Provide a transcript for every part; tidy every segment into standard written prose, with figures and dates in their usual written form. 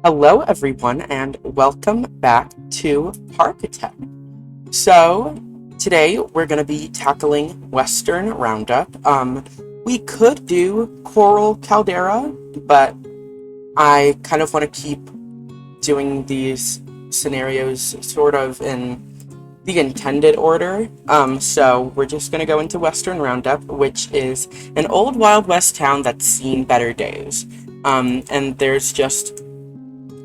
Hello, everyone, and welcome back to Parkitect. So, today we're going to be tackling Western Roundup. We could do Coral Caldera, but I kind of want to keep doing these scenarios sort of in the intended order. So we're just going to go into Western Roundup, which is an old Wild West town that's seen better days. And there's just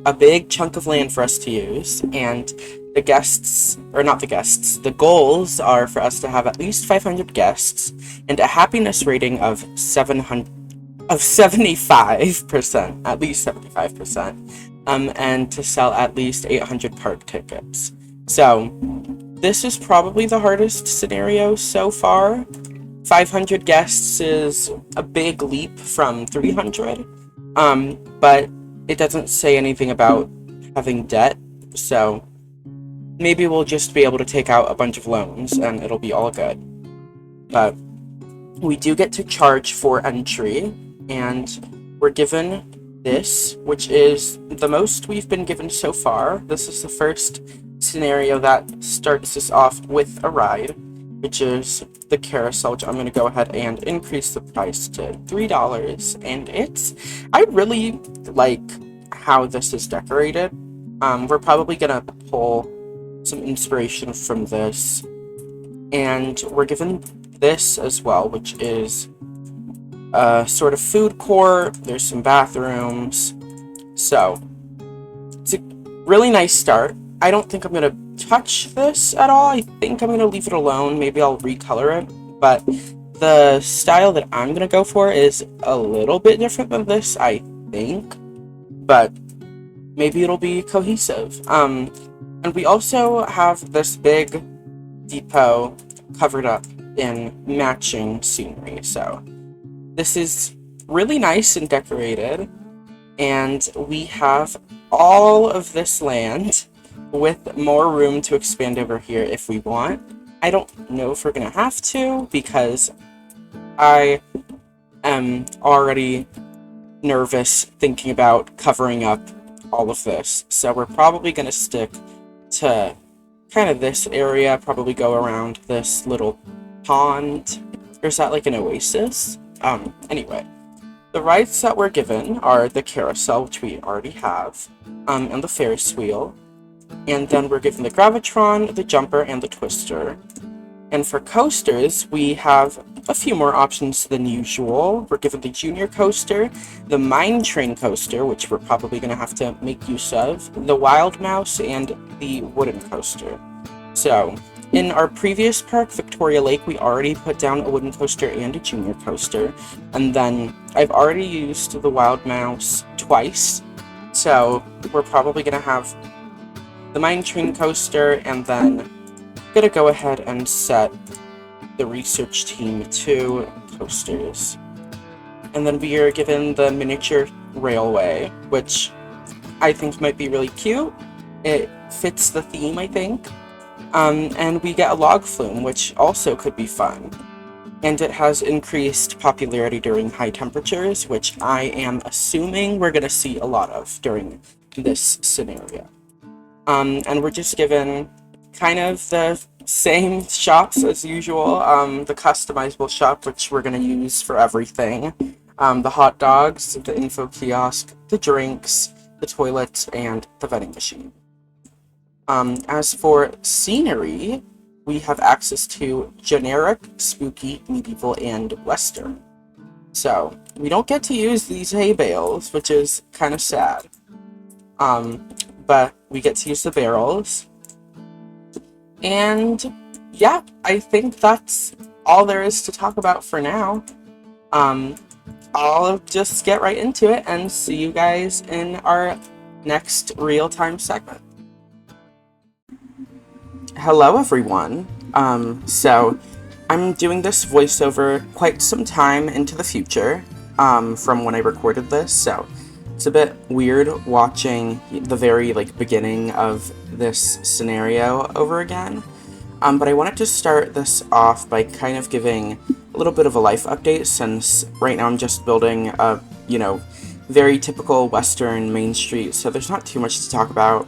a big chunk of land for us to use, and the goals are for us to have at least 500 guests and a happiness rating of 75%, at least 75%, and to sell at least 800 park tickets. So, this is probably the hardest scenario so far. 500 guests is a big leap from 300, but it doesn't say anything about having debt, so maybe we'll just be able to take out a bunch of loans and it'll be all good. But we do get to charge for entry, and we're given this, which is the most we've been given so far. This is the first scenario that starts us off with a ride, which is the carousel, which I'm going to go ahead and increase the price to $3. And I really like how this is decorated. We're probably going to pull some inspiration from this. And we're given this as well, which is a sort of food court. There's some bathrooms. So, it's a really nice start. I don't think I'm going to touch this at all. I think I'm going to leave it alone. Maybe I'll recolor it. But the style that I'm going to go for is a little bit different than this, I think. But maybe it'll be cohesive. And we also have this big depot covered up in matching scenery. So this is really nice and decorated. And we have all of this land with more room to expand over here if we want. I don't know if we're going to have to, because I am already nervous thinking about covering up all of this. So we're probably going to stick to kind of this area, probably go around this little pond. Or is that like an oasis? Anyway. The rides that we're given are the carousel, which we already have, and the Ferris wheel. And then we're given the Gravitron, the Jumper, and the Twister. And for coasters, we have a few more options than usual. We're given the Junior Coaster, the Mine Train Coaster, which we're probably going to have to make use of, the Wild Mouse, and the Wooden Coaster. So, in our previous park, Victoria Lake, we already put down a Wooden Coaster and a Junior Coaster. And then I've already used the Wild Mouse twice. So, we're probably going to have the Mine Train Coaster, and then gonna go ahead and set the research team to coasters. And then we are given the miniature railway, which I think might be really cute. It fits the theme, I think. And we get a log flume, which also could be fun. And it has increased popularity during high temperatures, which I am assuming we're gonna see a lot of during this scenario. And we're just given kind of the same shops as usual. The customizable shop, which we're going to use for everything. The hot dogs, the info kiosk, the drinks, the toilets, and the vending machine. As for scenery, we have access to generic, spooky, medieval, and western. So, we don't get to use these hay bales, which is kind of sad. But we get to use the barrels. And yeah, I think that's all there is to talk about for now. I'll just get right into it and see you guys in our next real-time segment. Hello, everyone. So I'm doing this voiceover quite some time into the future, from when I recorded this, so it's a bit weird watching the very, beginning of this scenario over again. But I wanted to start this off by kind of giving a little bit of a life update, since right now I'm just building a, very typical Western Main Street, so there's not too much to talk about.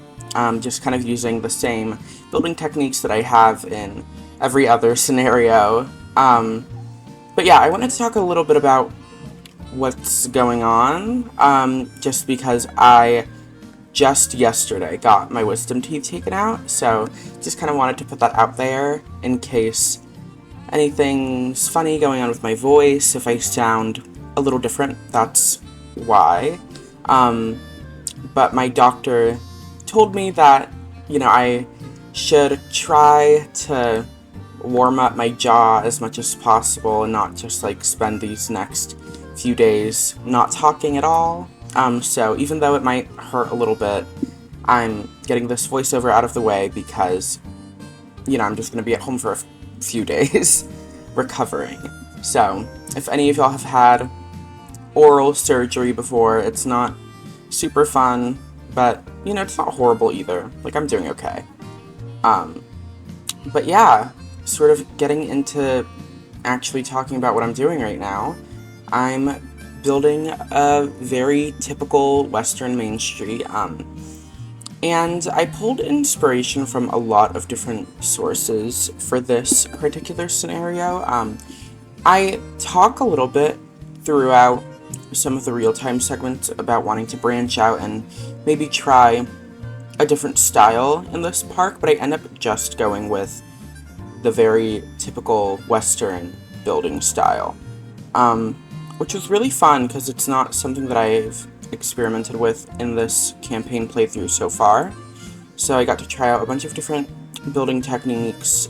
Just kind of using the same building techniques that I have in every other scenario. But yeah, I wanted to talk a little bit about what's going on, just because I just yesterday got my wisdom teeth taken out, so just kind of wanted to put that out there in case anything's funny going on with my voice. If I sound a little different, that's why. But my doctor told me that, I should try to warm up my jaw as much as possible and not just spend these next few days not talking at all. So even though it might hurt a little bit, I'm getting this voiceover out of the way because, I'm just going to be at home for a few days recovering. So if any of y'all have had oral surgery before, it's not super fun, but, it's not horrible either. I'm doing okay. But yeah, sort of getting into actually talking about what I'm doing right now. I'm building a very typical Western Main Street, and I pulled inspiration from a lot of different sources for this particular scenario. I talk a little bit throughout some of the real-time segments about wanting to branch out and maybe try a different style in this park, but I end up just going with the very typical Western building style, which was really fun because it's not something that I've experimented with in this campaign playthrough so far. So I got to try out a bunch of different building techniques,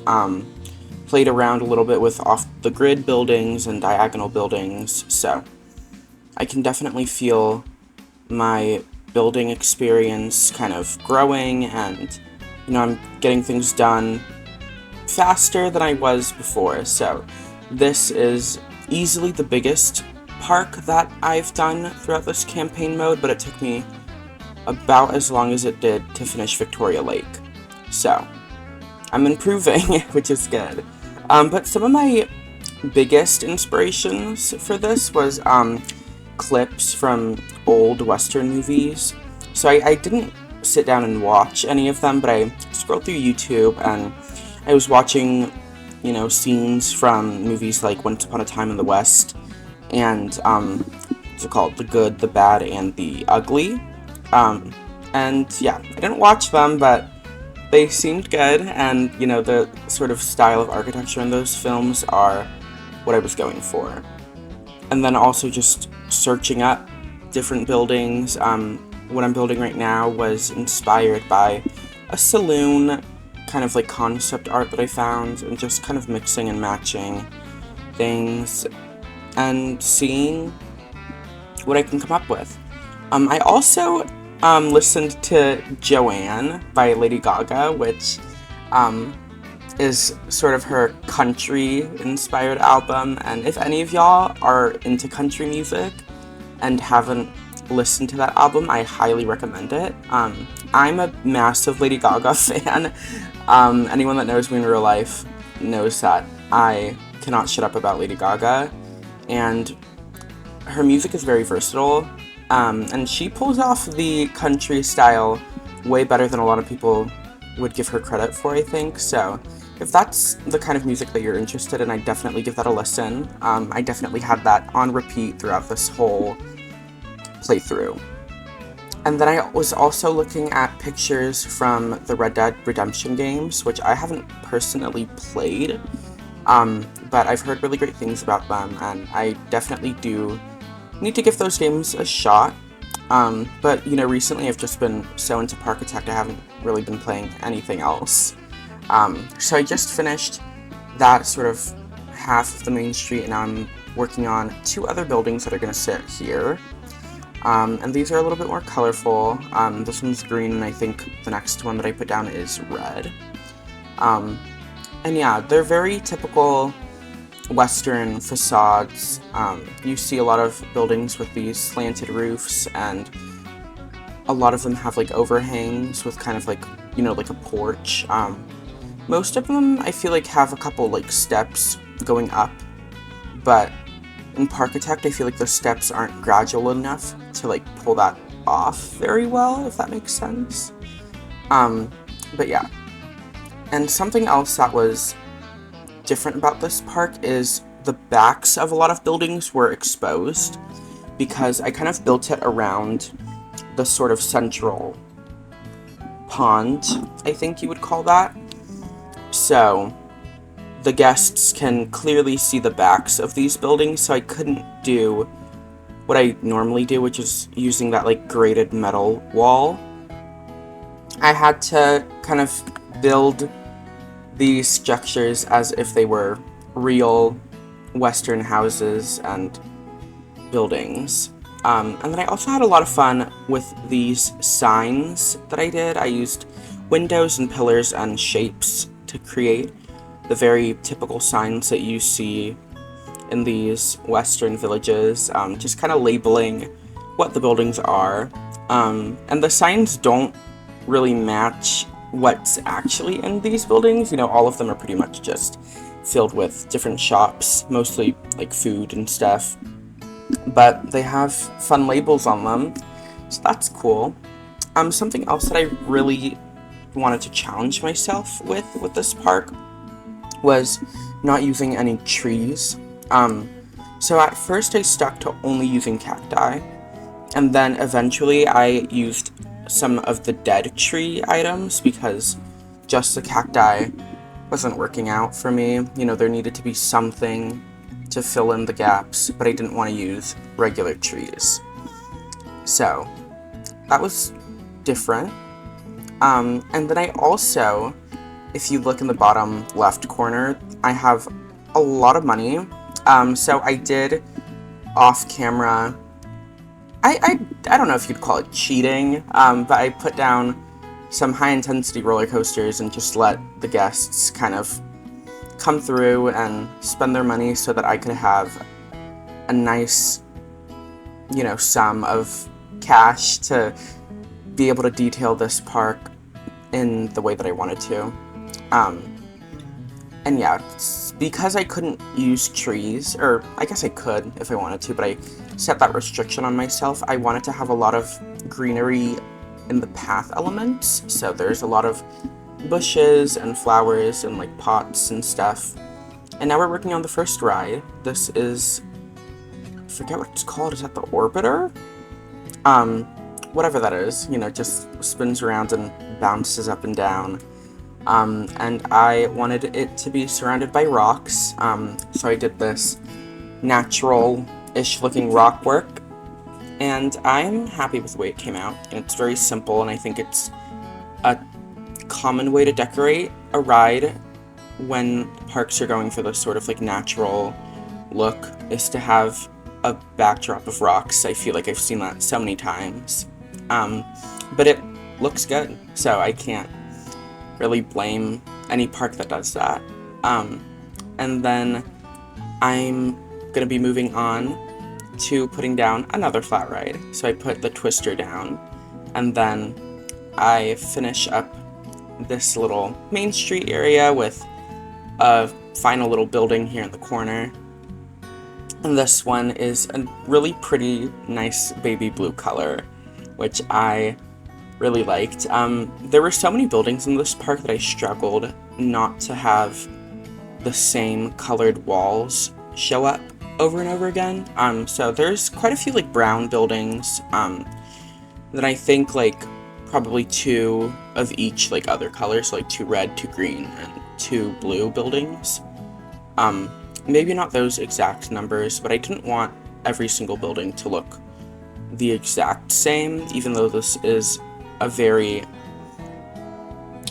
played around a little bit with off-the-grid buildings and diagonal buildings, so I can definitely feel my building experience kind of growing, and, I'm getting things done faster than I was before. So this is easily the biggest park that I've done throughout this campaign mode, but it took me about as long as it did to finish Victoria Lake. So I'm improving, which is good. But some of my biggest inspirations for this was clips from old Western movies. So I didn't sit down and watch any of them, but I scrolled through YouTube and I was watching, scenes from movies like Once Upon a Time in the West and, what's it called? The Good, the Bad, and the Ugly. And yeah, I didn't watch them, but they seemed good, and, the sort of style of architecture in those films are what I was going for. And then also just searching up different buildings. What I'm building right now was inspired by a saloon kind of concept art that I found, and just kind of mixing and matching things and seeing what I can come up with. I also listened to Joanne by Lady Gaga, which is sort of her country-inspired album, and if any of y'all are into country music and haven't listened to that album, I highly recommend it. I'm a massive Lady Gaga fan. Anyone that knows me in real life knows that I cannot shut up about Lady Gaga, and her music is very versatile, and she pulls off the country style way better than a lot of people would give her credit for, I think. So if that's the kind of music that you're interested in, I definitely give that a listen. I definitely had that on repeat throughout this whole playthrough. And then I was also looking at pictures from the Red Dead Redemption games, which I haven't personally played, but I've heard really great things about them, and I definitely do need to give those games a shot. But, recently I've just been so into Parkitect, I haven't really been playing anything else. So I just finished that sort of half of the main street, and now I'm working on 2 other buildings that are going to sit here. And these are a little bit more colorful. This one's green, and I think the next one that I put down is red. And yeah, they're very typical Western facades. You see a lot of buildings with these slanted roofs, and a lot of them have overhangs with kind of a porch. Most of them I feel have a couple steps going up, but in Parkitect, I feel like the steps aren't gradual enough to like pull that off very well, if that makes sense. But yeah. And something else that was different about this park is the backs of a lot of buildings were exposed, because I kind of built it around the sort of central pond, I think you would call that. So the guests can clearly see the backs of these buildings, so I couldn't do what I normally do, which is using that like graded metal wall. I had to kind of build these structures as if they were real Western houses and buildings. And then I also had a lot of fun with these signs that I did. I used windows and pillars and shapes to create the very typical signs that you see in these Western villages, just kind of labeling what the buildings are. And the signs don't really match what's actually in these buildings. You know, all of them are pretty much just filled with different shops, mostly like food and stuff. But they have fun labels on them, so that's cool. Something else that I really wanted to challenge myself with this park was not using any trees. So at first I stuck to only using cacti, and then eventually I used some of the dead tree items because just the cacti wasn't working out for me. You know, there needed to be something to fill in the gaps, but I didn't want to use regular trees. So that was different. And then I also, if you look in the bottom left corner, I have a lot of money. So I did off camera, I don't know if you'd call it cheating, but I put down some high intensity roller coasters and just let the guests kind of come through and spend their money so that I could have a nice, you know, sum of cash to be able to detail this park in the way that I wanted to. And yeah, because I couldn't use trees, or I guess I could if I wanted to, but I set that restriction on myself. I wanted to have a lot of greenery in the path elements, so there's a lot of bushes and flowers and like pots and stuff. And now we're working on the first ride. This is, I forget what it's called, is that the Orbiter? Whatever that is, you know, just spins around and bounces up and down. And I wanted it to be surrounded by rocks, so I did this natural-ish looking rock work, and I'm happy with the way it came out. And it's very simple, and I think it's a common way to decorate a ride when parks are going for this sort of like natural look, is to have a backdrop of rocks. I feel like I've seen that so many times. But it looks good, so I can't really blame any park that does that. And then I'm gonna be moving on to putting down another flat ride. So I put the Twister down, and then I finish up this little Main Street area with a final little building here in the corner. And this one is a really pretty, nice baby blue color, which I really liked. There were so many buildings in this park that I struggled not to have the same colored walls show up over and over again. So there's quite a few like brown buildings, then I think like probably 2 of each like other colors, so like 2 red, 2 green, and 2 blue buildings. Maybe not those exact numbers, but I didn't want every single building to look the exact same, even though this is a very,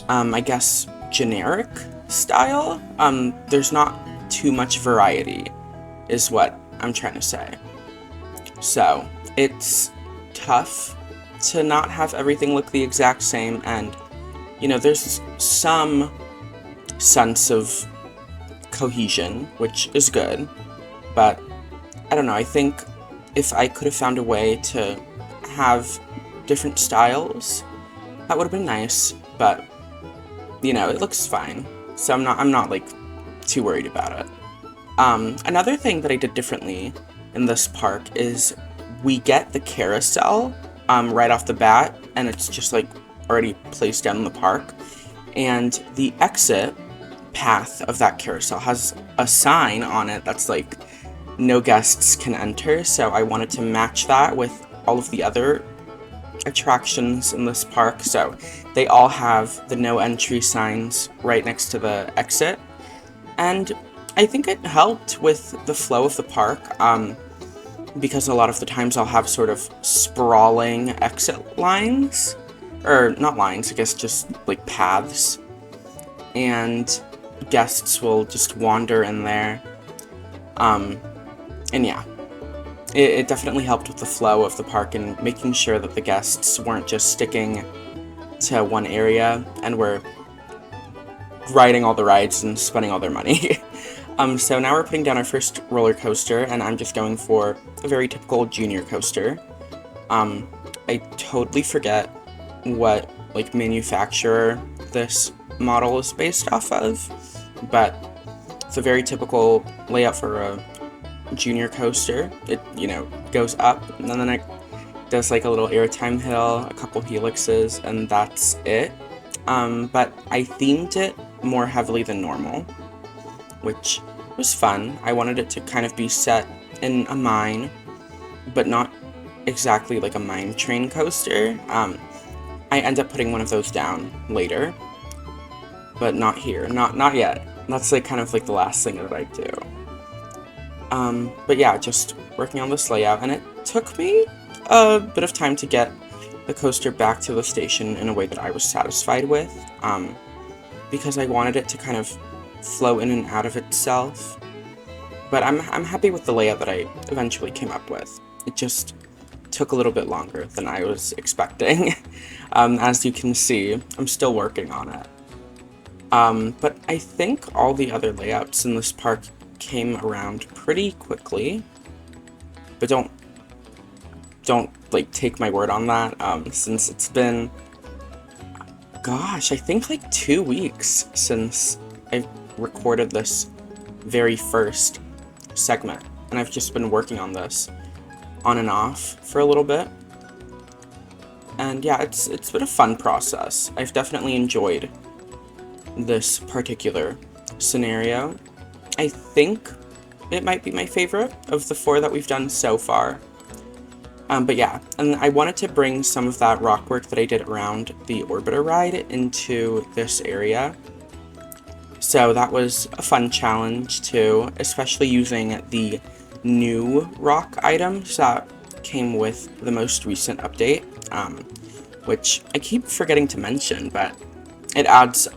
I guess, generic style. There's not too much variety, is what I'm trying to say. So, it's tough to not have everything look the exact same, and, you know, there's some sense of cohesion, which is good, but I don't know, I think if I could have found a way to have different styles, that would have been nice, but, you know, it looks fine, so I'm not like, too worried about it. Another thing that I did differently in this park is we get the carousel right off the bat, and it's just like already placed down in the park. And the exit path of that carousel has a sign on it that's like no guests can enter, so I wanted to match that with all of the other attractions in this park. So they all have the no entry signs right next to the exit, and I think it helped with the flow of the park, because a lot of the times I'll have sort of sprawling exit lines, or not lines, I guess just like paths, and guests will just wander in there. And yeah, it definitely helped with the flow of the park and making sure that the guests weren't just sticking to one area and were riding all the rides and spending all their money. So now we're putting down our first roller coaster, and I'm just going for a very typical junior coaster. I totally forget what like manufacturer this model is based off of, but it's a very typical layout for a junior coaster. It, goes up, and then it does like a little airtime hill, a couple helixes, and that's it. But I themed it more heavily than normal, which was fun. I wanted it to kind of be set in a mine, but not exactly like a mine train coaster. I end up putting one of those down later, but not here, not yet. That's like kind of like the last thing that I do. But yeah, just working on this layout, and it took me a bit of time to get the coaster back to the station in a way that I was satisfied with, because I wanted it to kind of flow in and out of itself. But I'm happy with the layout that I eventually came up with. It just took a little bit longer than I was expecting. As you can see, I'm still working on it. But I think all the other layouts in this park came around pretty quickly. But don't like take my word on that, since it's been, gosh, I think like 2 weeks since I recorded this very first segment, and I've just been working on this on and off for a little bit. And yeah, it's been a fun process. I've definitely enjoyed this particular scenario. I think it might be my favorite of the 4 that we've done so far. But yeah, and I wanted to bring some of that rock work that I did around the Orbiter ride into this area. So that was a fun challenge too, especially using the new rock items that came with the most recent update, which I keep forgetting to mention, but it adds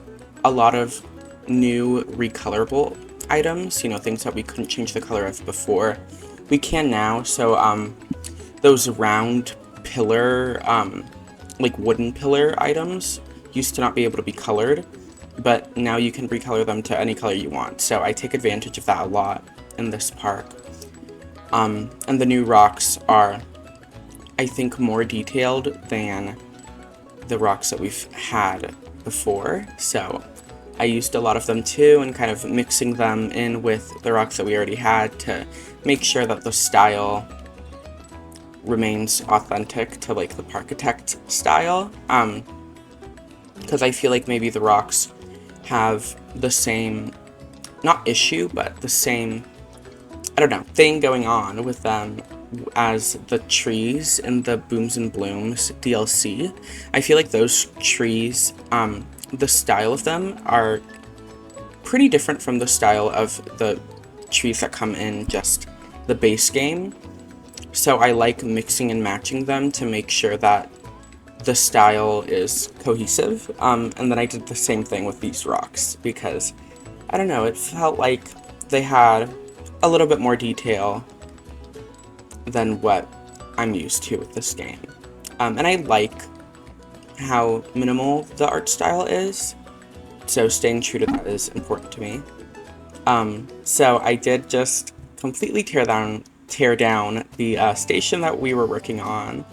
a lot of new recolorable items, things that we couldn't change the color of before. We can now, so those round pillar, like wooden pillar items used to not be able to be colored, but now you can recolor them to any color you want, so I take advantage of that a lot in this park. And the new rocks are, I think, more detailed than the rocks that we've had before, so I used a lot of them too, and kind of mixing them in with the rocks that we already had to make sure that the style remains authentic to like the Parkitect style, because I feel like maybe the rocks have the same, not issue, but the same, I don't know, thing going on with them as the trees in the Booms and Blooms DLC. I feel like those trees, the style of them are pretty different from the style of the trees that come in just the base game. So I like mixing and matching them to make sure that the style is cohesive. And then I did the same thing with these rocks because, I don't know, it felt like they had a little bit more detail than what I'm used to with this game. And I like how minimal the art style is, so staying true to that is important to me. So I did just completely tear down the station that we were working on.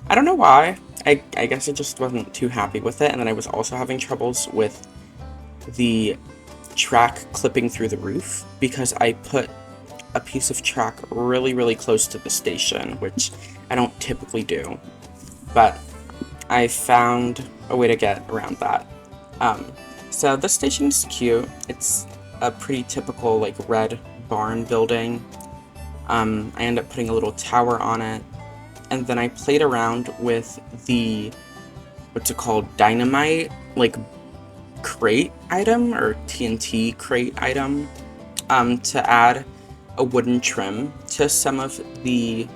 I don't know why. I guess I just wasn't too happy with it, and then I was also having troubles with the track clipping through the roof because I put a piece of track really, really close to the station, which I don't typically do. But I found a way to get around that. So this station is cute. It's a pretty typical like red barn building. I ended up putting a little tower on it, and then I played around with the, what's it called, dynamite like crate item or TNT crate item, to add a wooden trim to some of the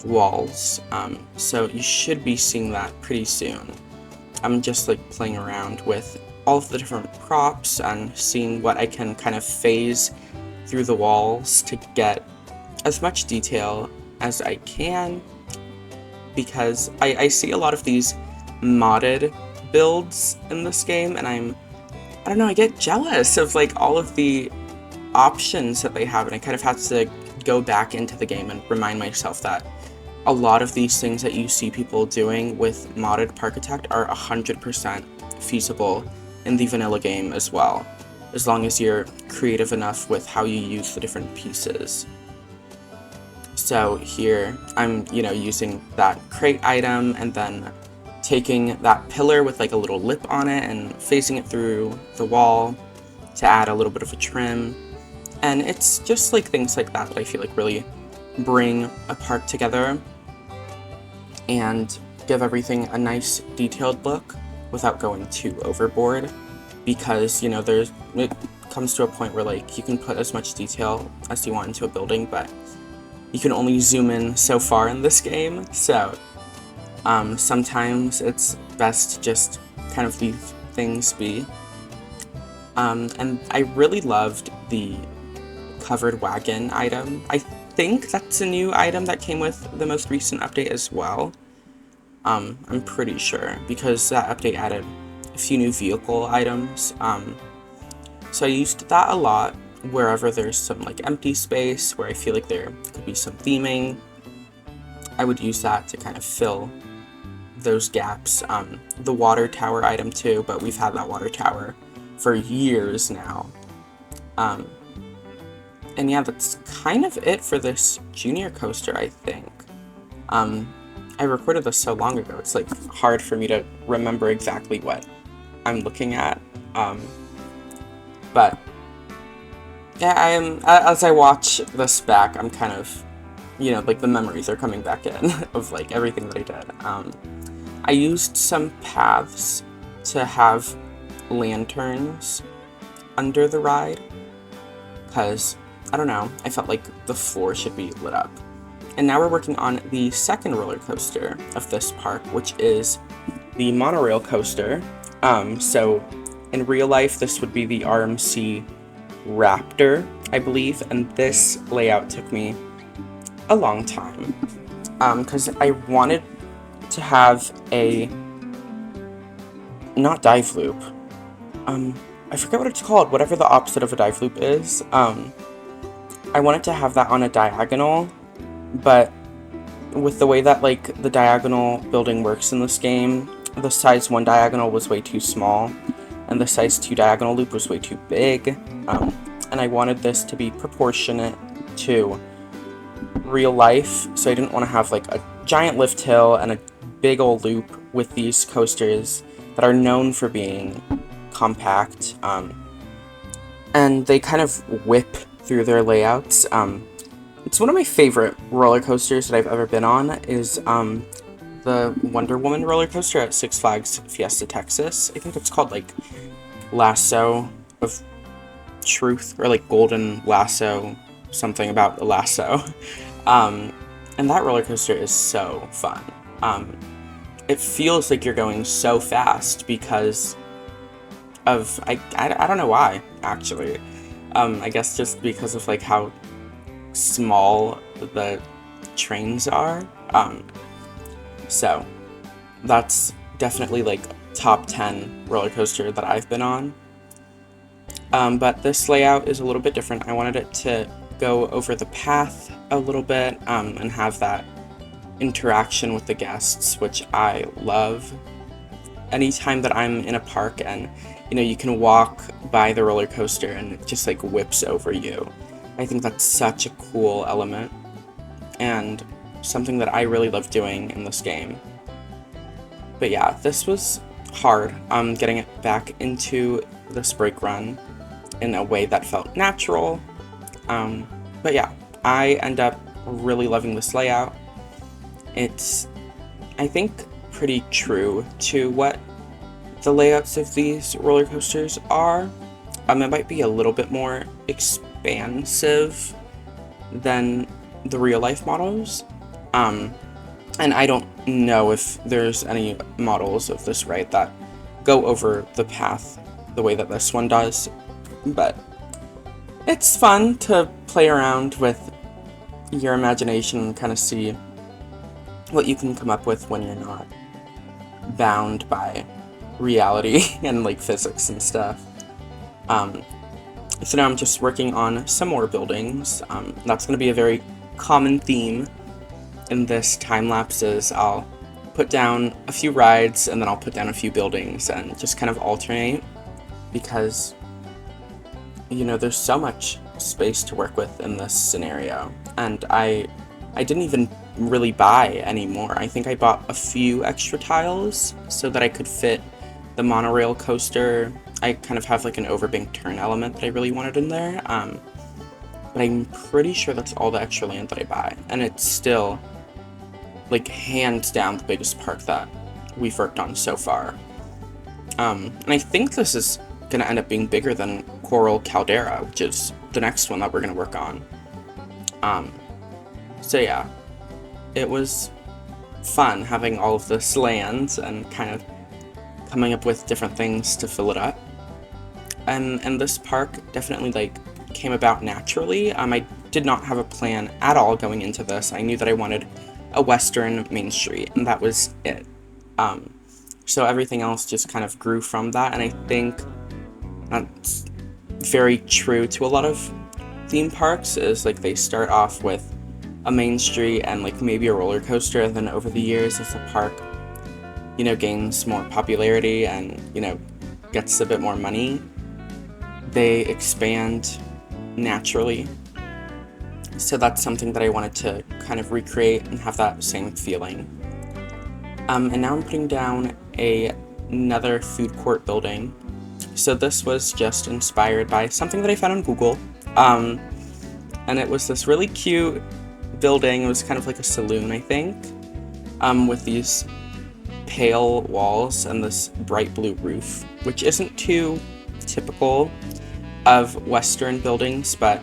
walls. So you should be seeing that pretty soon. I'm just like playing around with all of the different props and seeing what I can kind of phase through the walls to get as much detail as I can, because I see a lot of these modded builds in this game, and I don't know, I get jealous of like all of the options that they have, and I kind of have to go back into the game and remind myself that a lot of these things that you see people doing with modded Parkitect are 100% feasible in the vanilla game as well, as long as you're creative enough with how you use the different pieces. So here, I'm, using that crate item and then taking that pillar with like a little lip on it and facing it through the wall to add a little bit of a trim. And it's just like things like that that I feel like really bring a park together and give everything a nice detailed look without going too overboard, because it comes to a point where like you can put as much detail as you want into a building, but you can only zoom in so far in this game, so sometimes it's best to just kind of leave things be. And I really loved the covered wagon item. I think that's a new item that came with the most recent update as well. I'm pretty sure, because that update added a few new vehicle items. So I used that a lot wherever there's some like empty space where I feel like there could be some theming. I would use that to kind of fill those gaps. The water tower item too, but we've had that water tower for years now. And yeah, that's kind of it for this junior coaster, I think. I recorded this so long ago, it's like hard for me to remember exactly what I'm looking at. But yeah, as I watch this back, I'm kind of, like the memories are coming back in of like everything that I did. I used some paths to have lanterns under the ride, because, I don't know, I felt like the floor should be lit up. And now we're working on the second roller coaster of this park, which is the Monorail coaster. So in real life, this would be the RMC Raptor, I believe, and this layout took me a long time, because I wanted to have a, not dive loop, I forget what it's called, whatever the opposite of a dive loop is. I wanted to have that on a diagonal, but with the way that like the diagonal building works in this game, the size 1 diagonal was way too small, and the size 2 diagonal loop was way too big, and I wanted this to be proportionate to real life, so I didn't want to have like a giant lift hill and a big old loop with these coasters that are known for being compact, and they kind of whip through their layouts. It's one of my favorite roller coasters that I've ever been on, is the Wonder Woman roller coaster at Six Flags Fiesta Texas. I think it's called like Lasso of Truth, or like Golden Lasso, something about a lasso. And that roller coaster is so fun. It feels like you're going so fast because of, I don't know why, actually. I guess just because of like how small the trains are. So that's definitely like top 10 roller coaster that I've been on. But this layout is a little bit different. I wanted it to go over the path a little bit, and have that interaction with the guests, which I love. Anytime that I'm in a park and you can walk by the roller coaster and it just like whips over you, I think that's such a cool element, and something that I really love doing in this game. But yeah, this was hard, getting it back into this break run in a way that felt natural. But yeah, I end up really loving this layout. It's, I think, pretty true to what the layouts of these roller coasters are. It might be a little bit more expansive than the real life models. And I don't know if there's any models of this ride that go over the path the way that this one does, but it's fun to play around with your imagination and kind of see what you can come up with when you're not bound by reality and like physics and stuff. So now I'm just working on some more buildings. That's going to be a very common theme in this time lapses. I'll put down a few rides and then I'll put down a few buildings and just kind of alternate, because you know there's so much space to work with in this scenario, and I didn't even really buy any more. I think I bought a few extra tiles so that I could fit the monorail coaster. I kind of have like an overbanked turn element that I really wanted in there, but I'm pretty sure that's all the extra land that I buy, and it's still like hands down the biggest park that we've worked on so far. And I think this is gonna end up being bigger than Coral Caldera, which is the next one that we're gonna work on. So yeah, it was fun having all of this land and kind of coming up with different things to fill it up. And this park definitely like came about naturally. I did not have a plan at all going into this. I knew that I wanted a Western Main Street, and that was it. So everything else just kind of grew from that, and I think that's very true to a lot of theme parks, is like they start off with a main street and like maybe a roller coaster, and then over the years as the park, you know, gains more popularity and, you know, gets a bit more money, they expand naturally. So that's something that I wanted to kind of recreate and have that same feeling. And now I'm putting down another food court building. So this was just inspired by something that I found on Google. And it was this really cute building. It was kind of like a saloon, I think, with these pale walls and this bright blue roof, which isn't too typical of Western buildings, but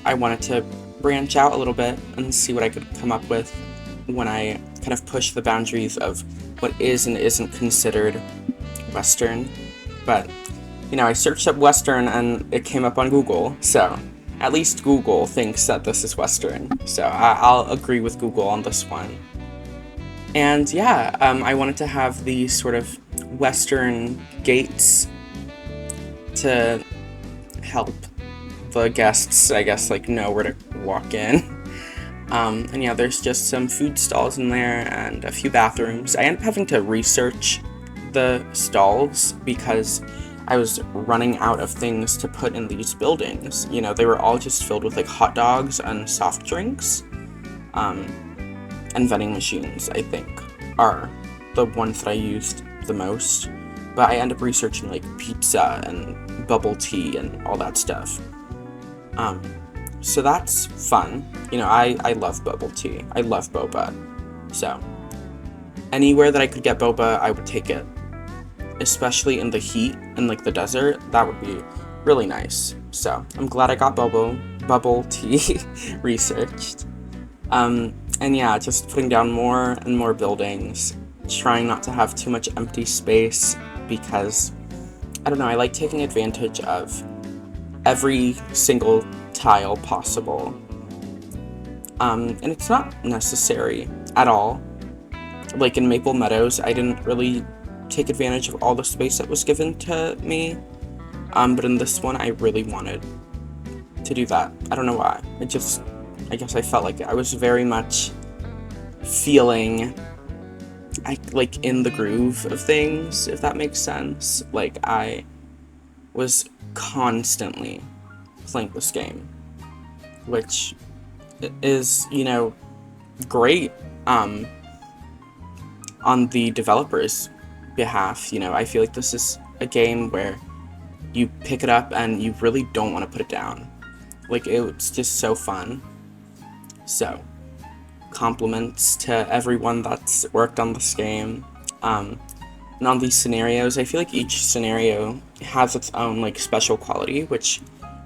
I wanted to branch out a little bit and see what I could come up with when I kind of push the boundaries of what is and isn't considered Western. But, you know, I searched up Western and it came up on Google, so at least Google thinks that this is Western, so I'll agree with Google on this one. And yeah, I wanted to have these sort of Western gates to help the guests, I guess, like know where to walk in. And yeah, there's just some food stalls in there and a few bathrooms. I ended up having to research the stalls because I was running out of things to put in these buildings. You know, they were all just filled with like hot dogs and soft drinks. And vending machines, I think, are the ones that I used the most. But I end up researching like pizza and bubble tea and all that stuff. So that's fun. You know, I love bubble tea. I love boba. So anywhere that I could get boba, I would take it. Especially in the heat and like the desert, that would be really nice. So I'm glad I got bubble tea researched. And yeah, just putting down more and more buildings, trying not to have too much empty space, because I don't know, I like taking advantage of every single tile possible. And it's not necessary at all. Like in Maple Meadows, I didn't really take advantage of all the space that was given to me. But in this one, I really wanted to do that. I don't know why. I guess I felt like it. I was very much feeling like in the groove of things, if that makes sense. Like I was constantly playing this game. which is, you know, great on the developers' behalf. You know, I feel like this is a game where you pick it up and you really don't want to put it down. Like, it's just so fun. So, compliments to everyone that's worked on this game. And on these scenarios, I feel like each scenario has its own, like, special quality, which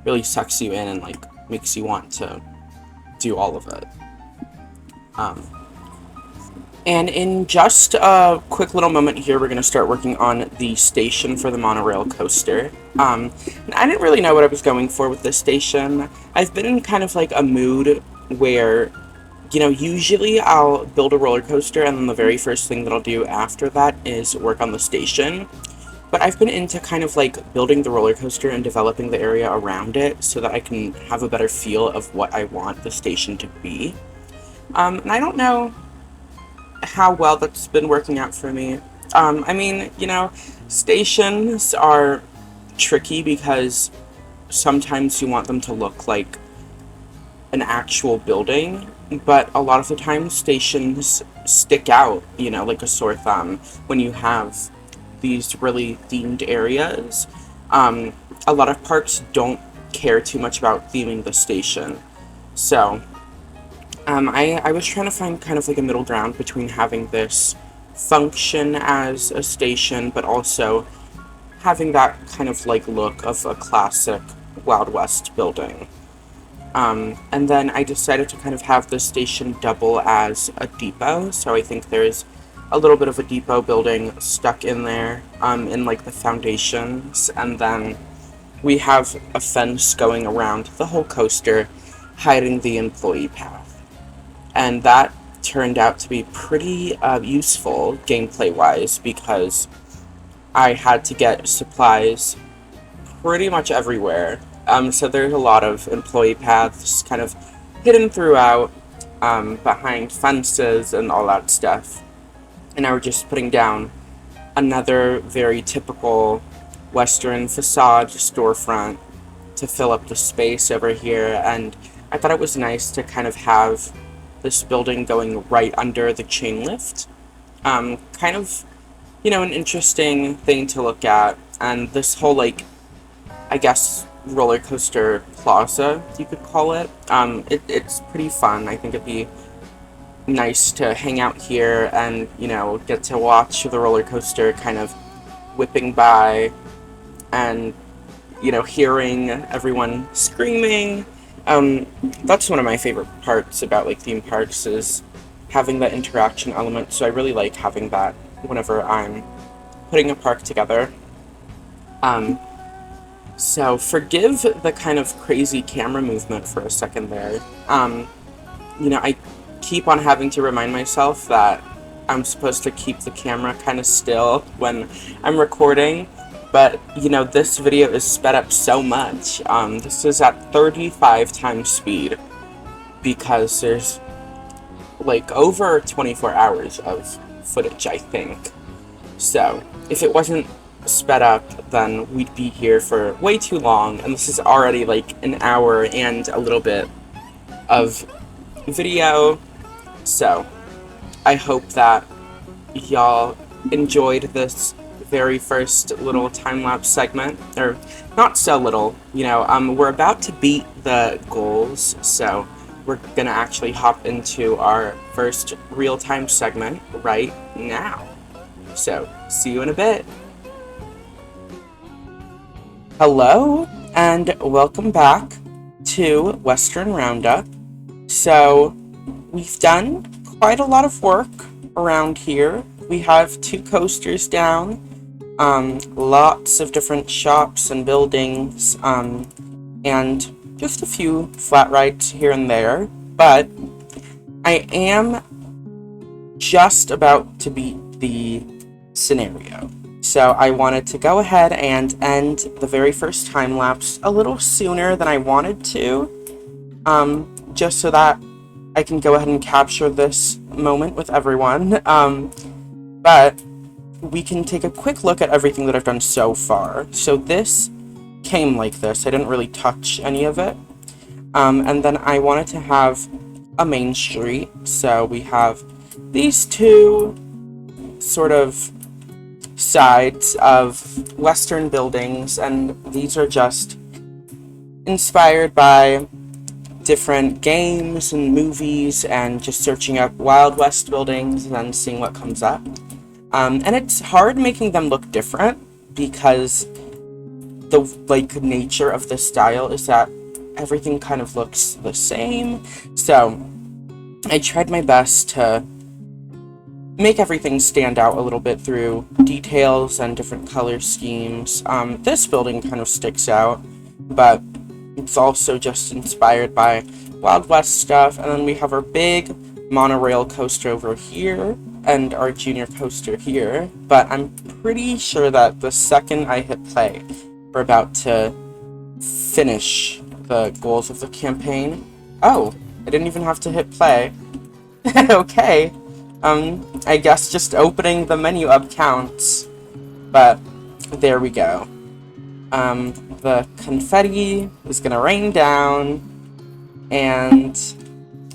really sucks you in and, like, makes you want to do all of it. And in just a quick little moment here, we're going to start working on the station for the monorail coaster. And I didn't really know what I was going for with this station. I've been in kind of like a mood where, you know, usually I'll build a roller coaster and then the very first thing that I'll do after that is work on the station. But I've been into kind of like building the roller coaster and developing the area around it so that I can have a better feel of what I want the station to be. And I don't know how well that's been working out for me. I mean, you know, stations are tricky because sometimes you want them to look like an actual building, but a lot of the time stations stick out, you know, like a sore thumb when you have these really themed areas. A lot of parks don't care too much about theming the station. So, I was trying to find kind of like a middle ground between having this function as a station, but also having that kind of like look of a classic Wild West building. And then I decided to kind of have this station double as a depot, so I think there's a little bit of a depot building stuck in there, in like the foundations, and then we have a fence going around the whole coaster, hiding the employee path. And that turned out to be pretty useful gameplay-wise because I had to get supplies pretty much everywhere. So there's a lot of employee paths kind of hidden throughout, behind fences and all that stuff. And now we're just putting down another very typical Western facade storefront to fill up the space over here, and I thought it was nice to kind of have this building going right under the chain lift. Kind of, you know, an interesting thing to look at, and this whole, like, I guess, roller coaster plaza, you could call it. It's pretty fun. I think it'd be nice to hang out here and, you know, get to watch the roller coaster kind of whipping by and, you know, hearing everyone screaming. That's one of my favorite parts about, like, theme parks is having that interaction element, so I really like having that whenever I'm putting a park together. So forgive the kind of crazy camera movement for a second there. You know, I keep on having to remind myself that I'm supposed to keep the camera kind of still when I'm recording, but, you know, this video is sped up so much. This is at 35 times speed because there's, like, over 24 hours of footage, I think. So, if it wasn't sped up, then we'd be here for way too long, and this is already, like, an hour and a little bit of video. So, I hope that y'all enjoyed this very first little time-lapse segment, or not so little, you know. We're about to beat the goals, so we're gonna actually hop into our first real-time segment right now. So, see you in a bit. Hello, and welcome back to Western Roundup. So, we've done quite a lot of work around here. We have 2 coasters down, lots of different shops and buildings, and just a few flat rides here and there, but I am just about to beat the scenario. So I wanted to go ahead and end the very first time lapse a little sooner than I wanted to, just so that I can go ahead and capture this moment with everyone. But we can take a quick look at everything that I've done so far. So this came like this. I didn't really touch any of it. And then I wanted to have a main street, so we have these two sort of sides of Western buildings, and these are just inspired by different games and movies and just searching up Wild West buildings and seeing what comes up. And it's hard making them look different because the nature of the style is that everything kind of looks the same. So I tried my best to make everything stand out a little bit through details and different color schemes. This building kind of sticks out, but it's also just inspired by Wild West stuff. And then we have our big monorail coaster over here and our junior coaster here. But I'm pretty sure that the second I hit play, we're about to finish the goals of the campaign. Oh, I didn't even have to hit play. Okay. I guess just opening the menu up counts. But there we go. The confetti is gonna rain down, and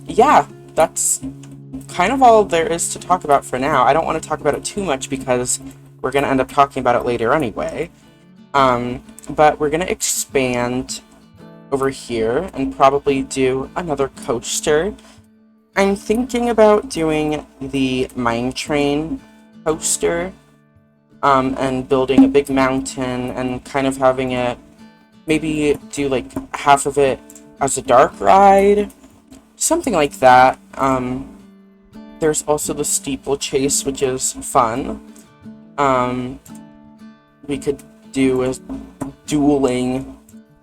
yeah, that's kind of all there is to talk about for now. I don't want to talk about it too much because we're gonna end up talking about it later anyway. But we're gonna expand over here and probably do another coaster. I'm thinking about doing the mine train coaster, and building a big mountain and kind of having it maybe do like half of it as a dark ride, something like that. There's also the steeplechase, which is fun. We could do a dueling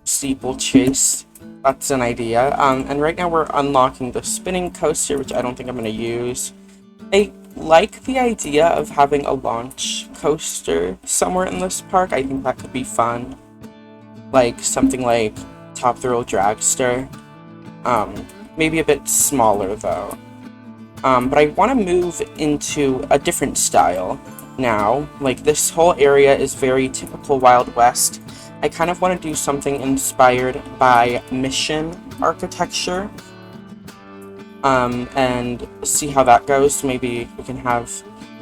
steeplechase. That's an idea. And right now we're unlocking the spinning coaster, which I don't think I'm going to use. I like the idea of having a launch coaster somewhere in this park. I think that could be fun. Like something like Top Thrill Dragster. Maybe a bit smaller though. But I want to move into a different style now. Like this whole area is very typical Wild West. I kind of want to do something inspired by mission architecture. And see how that goes. Maybe we can have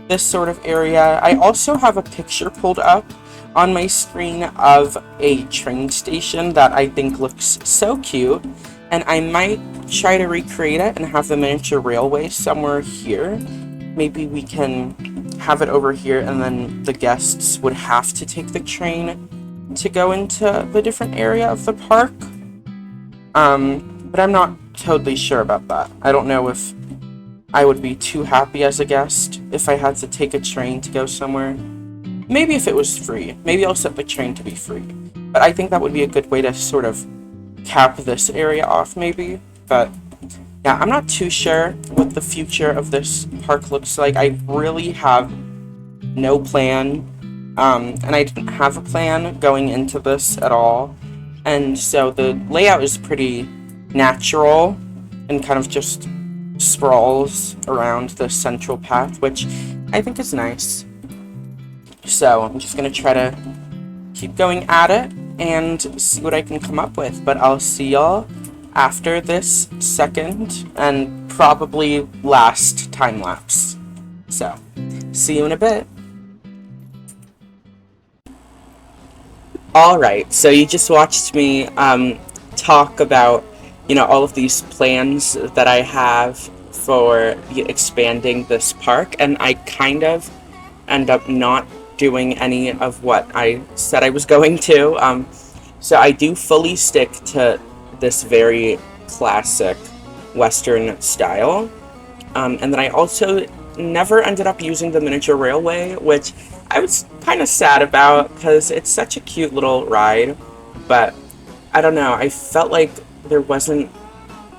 this sort of area. I also have a picture pulled up on my screen of a train station that I think looks so cute, and I might try to recreate it and have the miniature railway somewhere here. Maybe we can have it over here, and then the guests would have to take the train to go into the different area of the park. But I'm not totally sure about that. I don't know if I would be too happy as a guest if I had to take a train to go somewhere. Maybe if it was free. Maybe I'll set the train to be free. But I think that would be a good way to sort of cap this area off, maybe. But yeah, I'm not too sure what the future of this park looks like. I really have no plan. And I didn't have a plan going into this at all. And so the layout is pretty natural and kind of just sprawls around the central path, which I think is nice. So I'm just going to try to keep going at it and see what I can come up with. But I'll see y'all after this second and probably last time lapse. So, see you in a bit. Alright, so you just watched me talk about, all of these plans that I have for expanding this park, and I kind of end up not doing any of what I said I was going to. So I do fully stick to this very classic Western style. And then I also never ended up using the miniature railway, which I was kind of sad about because it's such a cute little ride. But I don't know, I felt like there wasn't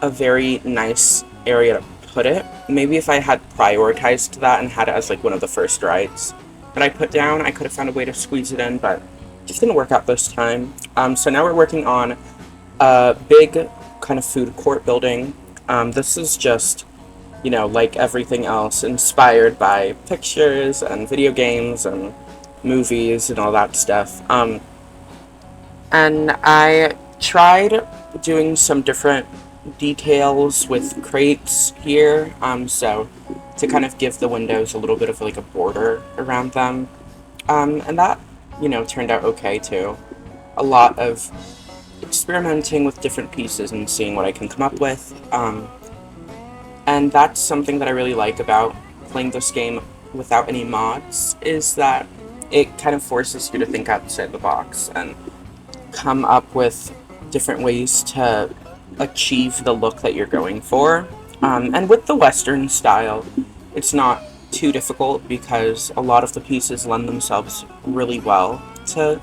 a very nice area to put it. Maybe if I had prioritized that and had it as like one of the first rides that I put down, I could have found a way to squeeze it in, but it just didn't work out this time. So now we're working on a big kind of food court building. This is just, like everything else, inspired by pictures and video games and movies and all that stuff. And I tried doing some different details with crates here, so to kind of give the windows a little bit of like a border around them, and that, turned out okay too. A lot of experimenting with different pieces and seeing what I can come up with, and that's something that I really like about playing this game without any mods, is that it kind of forces you to think outside the box and come up with different ways to achieve the look that you're going for. And with the Western style, it's not too difficult because a lot of the pieces lend themselves really well to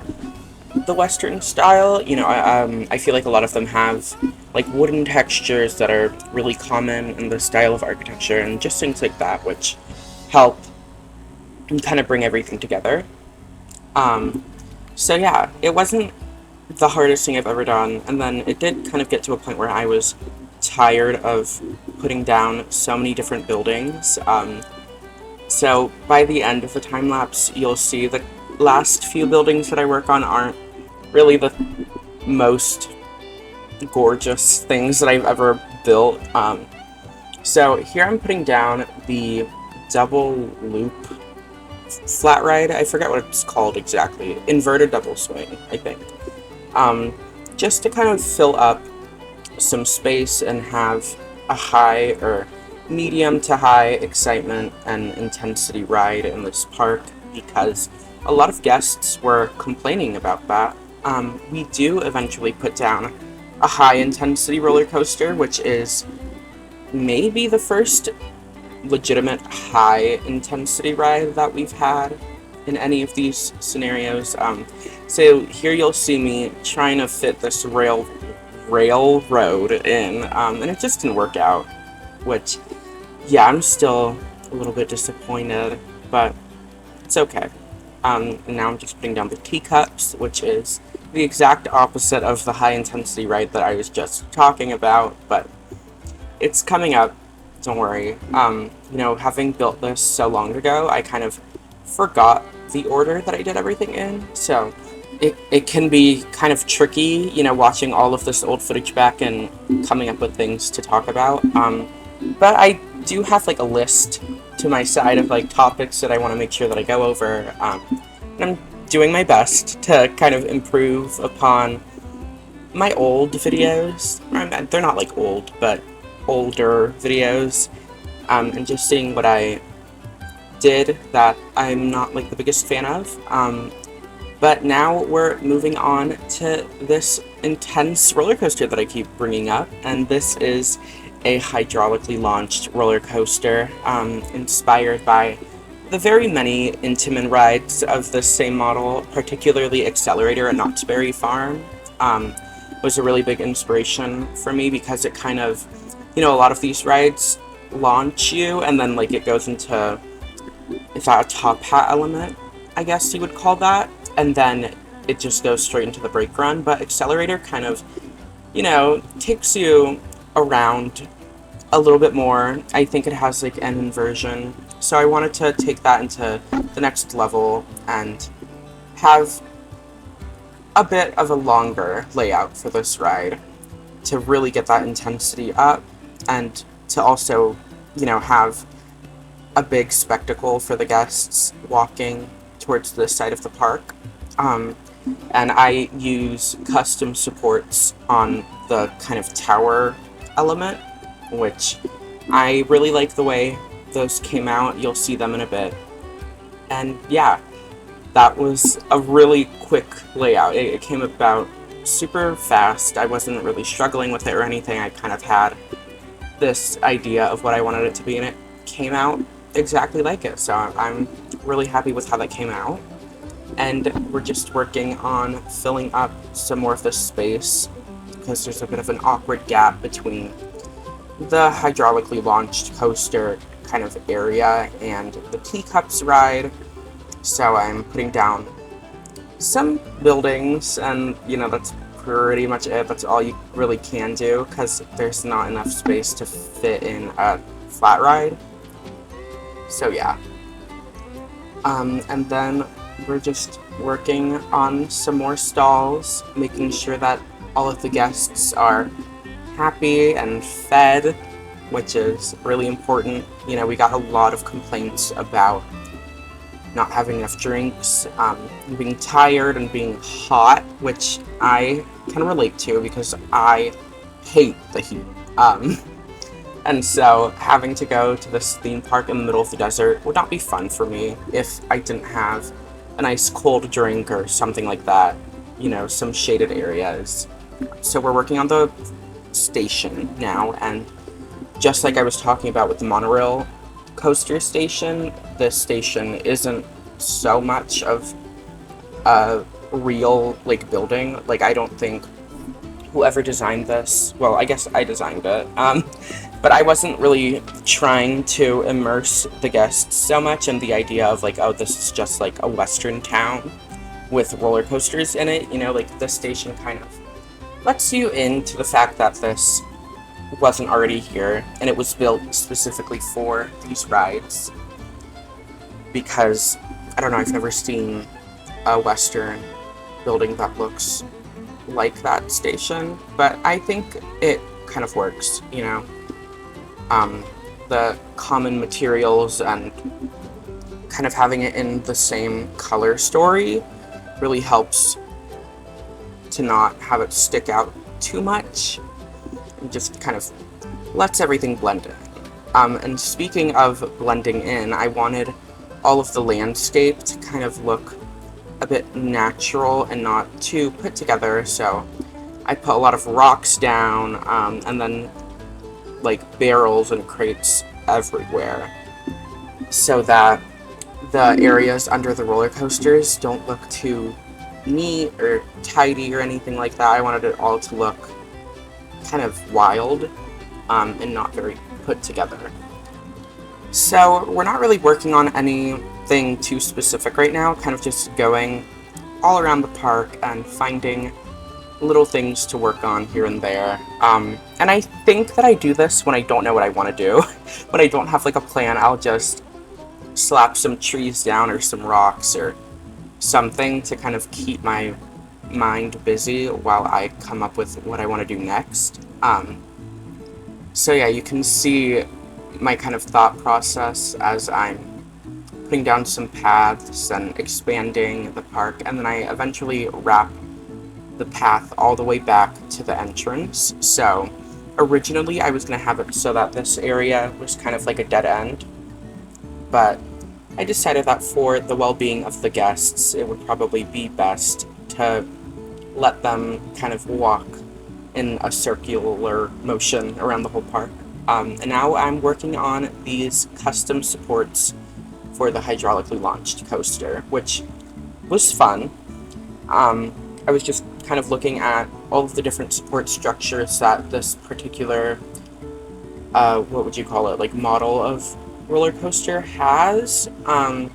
the Western style. I feel like a lot of them have like wooden textures that are really common in the style of architecture and just things like that, which help kind of bring everything together. So yeah, it wasn't the hardest thing I've ever done, and then it did kind of get to a point where I was tired of putting down so many different buildings. So by the end of the time lapse, you'll see the last few buildings that I work on aren't really the most gorgeous things that I've ever built. So here I'm putting down the double loop flat ride. I forget what it's called exactly. Inverted double swing, I think. Just to kind of fill up some space and have a high or medium to high excitement and intensity ride in this park, because a lot of guests were complaining about that. We do eventually put down a high intensity roller coaster, which is maybe the first legitimate high intensity ride that we've had in any of these scenarios. So here you'll see me trying to fit this railroad in, and it just didn't work out, which, yeah, I'm still a little bit disappointed, but it's okay. And now I'm just putting down the teacups, which is the exact opposite of the high intensity ride that I was just talking about, but it's coming up, don't worry. Having built this so long ago, I kind of forgot the order that I did everything in, so it can be kind of tricky, watching all of this old footage back and coming up with things to talk about. But I do have like a list to my side of like topics that I want to make sure that I go over, and I'm doing my best to kind of improve upon my old videos. They're not like old, but older videos, and just seeing what I did that I'm not like the biggest fan of. But now we're moving on to this intense roller coaster that I keep bringing up, and this is a hydraulically launched roller coaster, inspired by the very many Intamin rides of the same model, particularly Accelerator at Knott's Berry Farm, was a really big inspiration for me, because it kind of, a lot of these rides launch you, and then like it goes into, is that a top hat element, I guess you would call that, and then it just goes straight into the brake run. But Accelerator kind of, takes you around a little bit more. I think it has like an inversion, so I wanted to take that into the next level and have a bit of a longer layout for this ride to really get that intensity up, and to also, have a big spectacle for the guests walking towards this side of the park. And I use custom supports on the kind of tower element, which I really like the way those came out. You'll see them in a bit. And yeah, that was a really quick layout. It came about super fast. I wasn't really struggling with it or anything. I kind of had this idea of what I wanted it to be, and it came out exactly like it. So I'm really happy with how that came out. And we're just working on filling up some more of the space, because there's a bit of an awkward gap between the hydraulically launched coaster kind of area and the teacups ride. So I'm putting down some buildings, and that's pretty much it. That's all you really can do, because there's not enough space to fit in a flat ride. So yeah. And then we're just working on some more stalls, making sure that all of the guests are happy and fed, which is really important. You know, we got a lot of complaints about not having enough drinks, being tired and being hot, which I can relate to because I hate the heat. And so having to go to this theme park in the middle of the desert would not be fun for me if I didn't have a nice cold drink or something like that, you know, some shaded areas. So we're working on the station now, and just like I was talking about with the monorail coaster station, this station isn't so much of a real, like, building. Like, I don't think whoever designed this, well, I guess I designed it, but I wasn't really trying to immerse the guests so much in the idea of, like, oh, this is just like a western town with roller coasters in it. You know, like, the station kind of lets you into the fact that this wasn't already here and it was built specifically for these rides, because I don't know, I've never seen a western building that looks like that station, but I think it kind of works, you know. The common materials and kind of having it in the same color story really helps to not have it stick out too much. It just kind of lets everything blend in. And speaking of blending in, I wanted all of the landscape to kind of look a bit natural and not too put together, so I put a lot of rocks down, and then like barrels and crates everywhere, so that the areas under the roller coasters don't look too neat or tidy or anything like that. I wanted it all to look kind of wild, and not very put together. So we're not really working on anything too specific right now, kind of just going all around the park and finding little things to work on here and there. And I think that I do this when I don't know what I want to do. When I don't have like a plan, I'll just slap some trees down or some rocks or something to kind of keep my mind busy while I come up with what I want to do next. So yeah, you can see my kind of thought process as I'm putting down some paths and expanding the park, and then I eventually wrap the path all the way back to the entrance. So originally I was going to have it so that this area was kind of like a dead end, but I decided that for the well-being of the guests, it would probably be best to let them kind of walk in a circular motion around the whole park. And now I'm working on these custom supports for the hydraulically launched coaster, which was fun. I was just kind of looking at all of the different support structures that this particular, what would you call it, like model of roller coaster has, and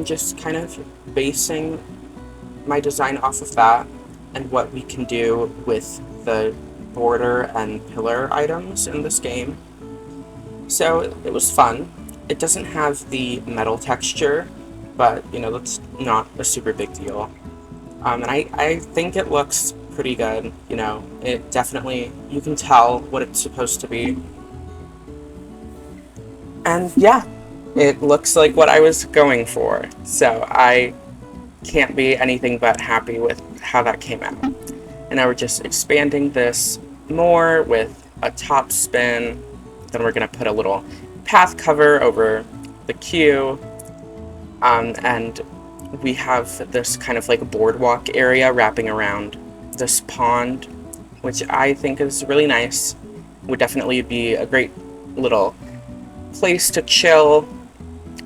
just kind of basing my design off of that and what we can do with the border and pillar items in this game. So it was fun. It doesn't have the metal texture, but you know, that's not a super big deal. And I think it looks pretty good, you know. It definitely, you can tell what it's supposed to be. And yeah, it looks like what I was going for. So I can't be anything but happy with how that came out. And now we're just expanding this more with a top spin. Then we're going to put a little path cover over the queue. And we have this kind of like boardwalk area wrapping around this pond, which I think is really nice. Would definitely be a great little place to chill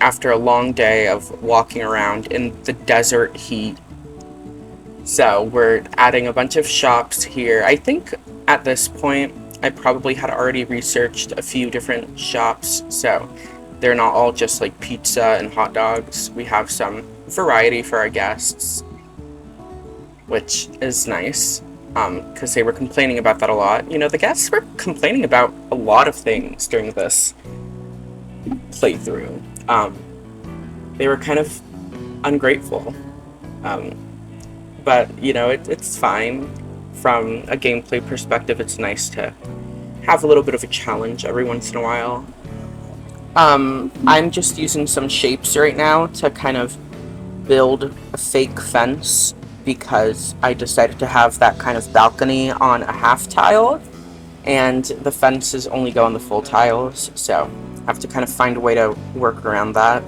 after a long day of walking around in the desert heat. So we're adding a bunch of shops here. I think at this point I probably had already researched a few different shops, so they're not all just like pizza and hot dogs. We have some variety for our guests, which is nice, because they were complaining about that a lot. You know, the guests were complaining about a lot of things during this playthrough. They were kind of ungrateful, but you know, it's fine. from a gameplay perspective, it's nice to have a little bit of a challenge every once in a while. I'm just using some shapes right now to kind of build a fake fence because I decided to have that kind of balcony on a half tile, and the fences only go on the full tiles, so I have to kind of find a way to work around that,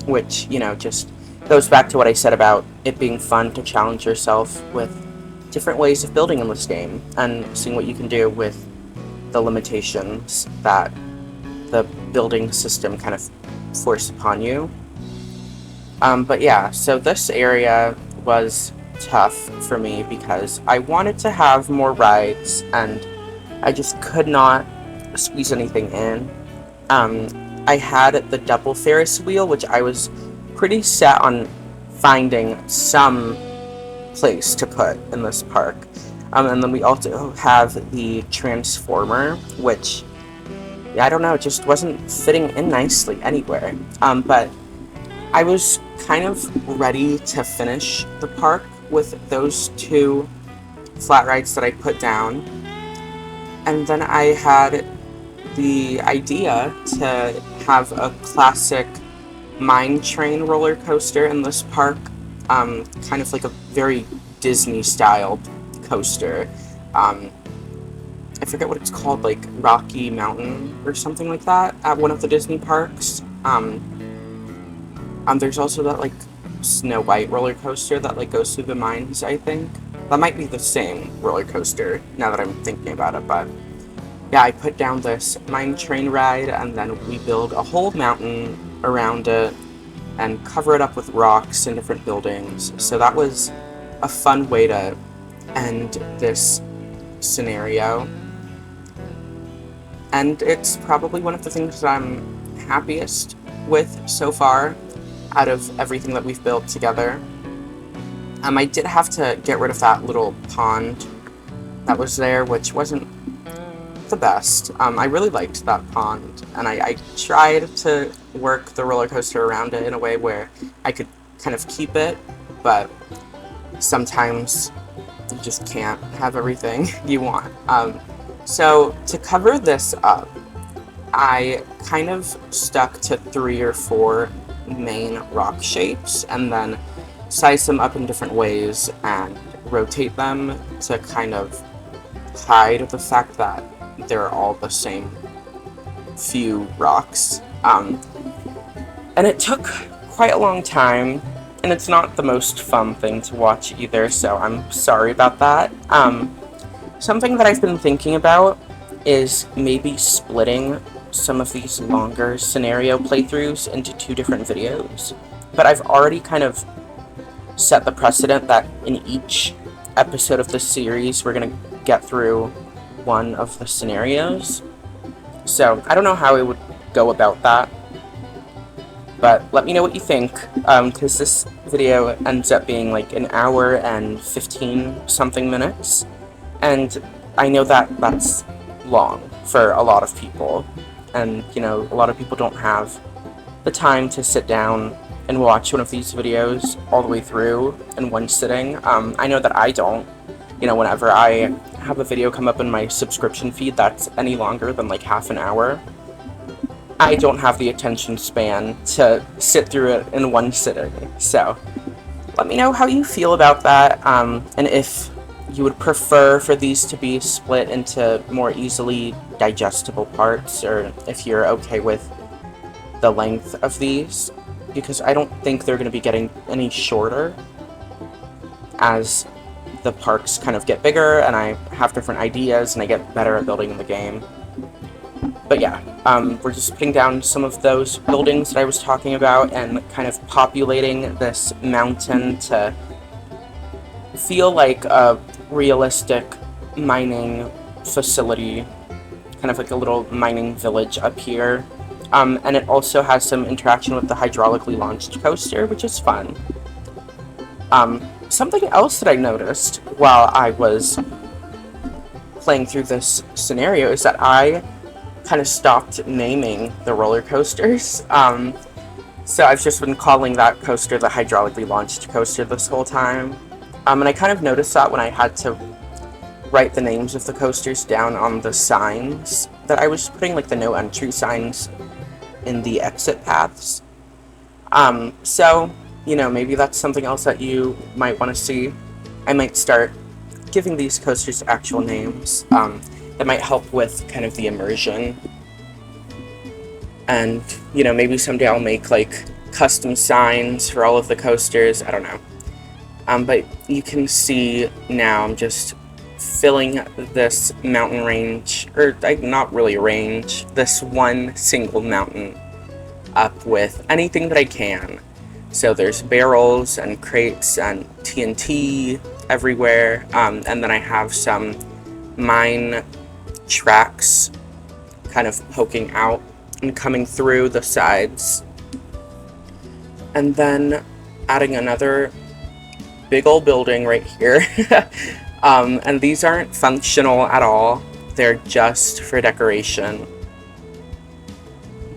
which, you know, just goes back to what I said about it being fun to challenge yourself with different ways of building in this game and seeing what you can do with the limitations that the building system kind of force upon you. But yeah, so this area was tough for me because I wanted to have more rides and I just could not squeeze anything in. I had the double Ferris wheel, which I was pretty set on finding some place to put in this park. And then we also have the transformer, which, I don't know, just wasn't fitting in nicely anywhere. But I was kind of ready to finish the park with those two flat rides that I put down. And then I had the idea to have a classic mine train roller coaster in this park, kind of like a very Disney style coaster. I forget what it's called, like Rocky Mountain or something like that at one of the Disney parks. There's also that like Snow White roller coaster that like goes through the mines, I think. That might be the same roller coaster now that I'm thinking about it, but yeah, I put down this mine train ride and then we build a whole mountain around it and cover it up with rocks and different buildings. So that was a fun way to end this scenario. And it's probably one of the things that I'm happiest with so far out of everything that we've built together. I did have to get rid of that little pond that was there, which wasn't the best. I really liked that pond, and I tried to work the roller coaster around it in a way where I could kind of keep it, but sometimes you just can't have everything you want. So to cover this up, I kind of stuck to 3 or 4 main rock shapes and then size them up in different ways and rotate them to kind of hide the fact that they're all the same few rocks. And it took quite a long time, and it's not the most fun thing to watch either, so I'm sorry about that. Something that I've been thinking about is maybe splitting some of these longer scenario playthroughs into 2 different videos. But I've already kind of set the precedent that in each episode of this series we're going to get through one of the scenarios. So I don't know how I would go about that. But let me know what you think, because this video ends up being like an hour and 15 something minutes. And I know that that's long for a lot of people. And, you know, a lot of people don't have the time to sit down and watch one of these videos all the way through in one sitting. I know that I don't. You know, whenever I have a video come up in my subscription feed that's any longer than like half an hour, I don't have the attention span to sit through it in one sitting. So let me know how you feel about that, and if you would prefer for these to be split into more easily digestible parts, or if you're okay with the length of these, because I don't think they're going to be getting any shorter as the parks kind of get bigger and I have different ideas and I get better at building the game. But yeah, we're just putting down some of those buildings that I was talking about and kind of populating this mountain to feel like a realistic mining facility, kind of like a little mining village up here. And it also has some interaction with the hydraulically launched coaster, which is fun. Something else that I noticed while I was playing through this scenario is that I kind of stopped naming the roller coasters. So I've just been calling that coaster the hydraulically launched coaster this whole time. And I kind of noticed that when I had to write the names of the coasters down on the signs that I was putting, like the no entry signs in the exit paths. So, maybe that's something else that you might want to see. I might start giving these coasters actual names. That might help with kind of the immersion. And, maybe someday I'll make, like, custom signs for all of the coasters. I don't know. But you can see now I'm just filling this mountain range, or not really a range, this one single mountain up with anything that I can. So there's barrels and crates and TNT everywhere, and then I have some mine tracks kind of poking out and coming through the sides. And then adding another big old building right here. And these aren't functional at all. They're just for decoration.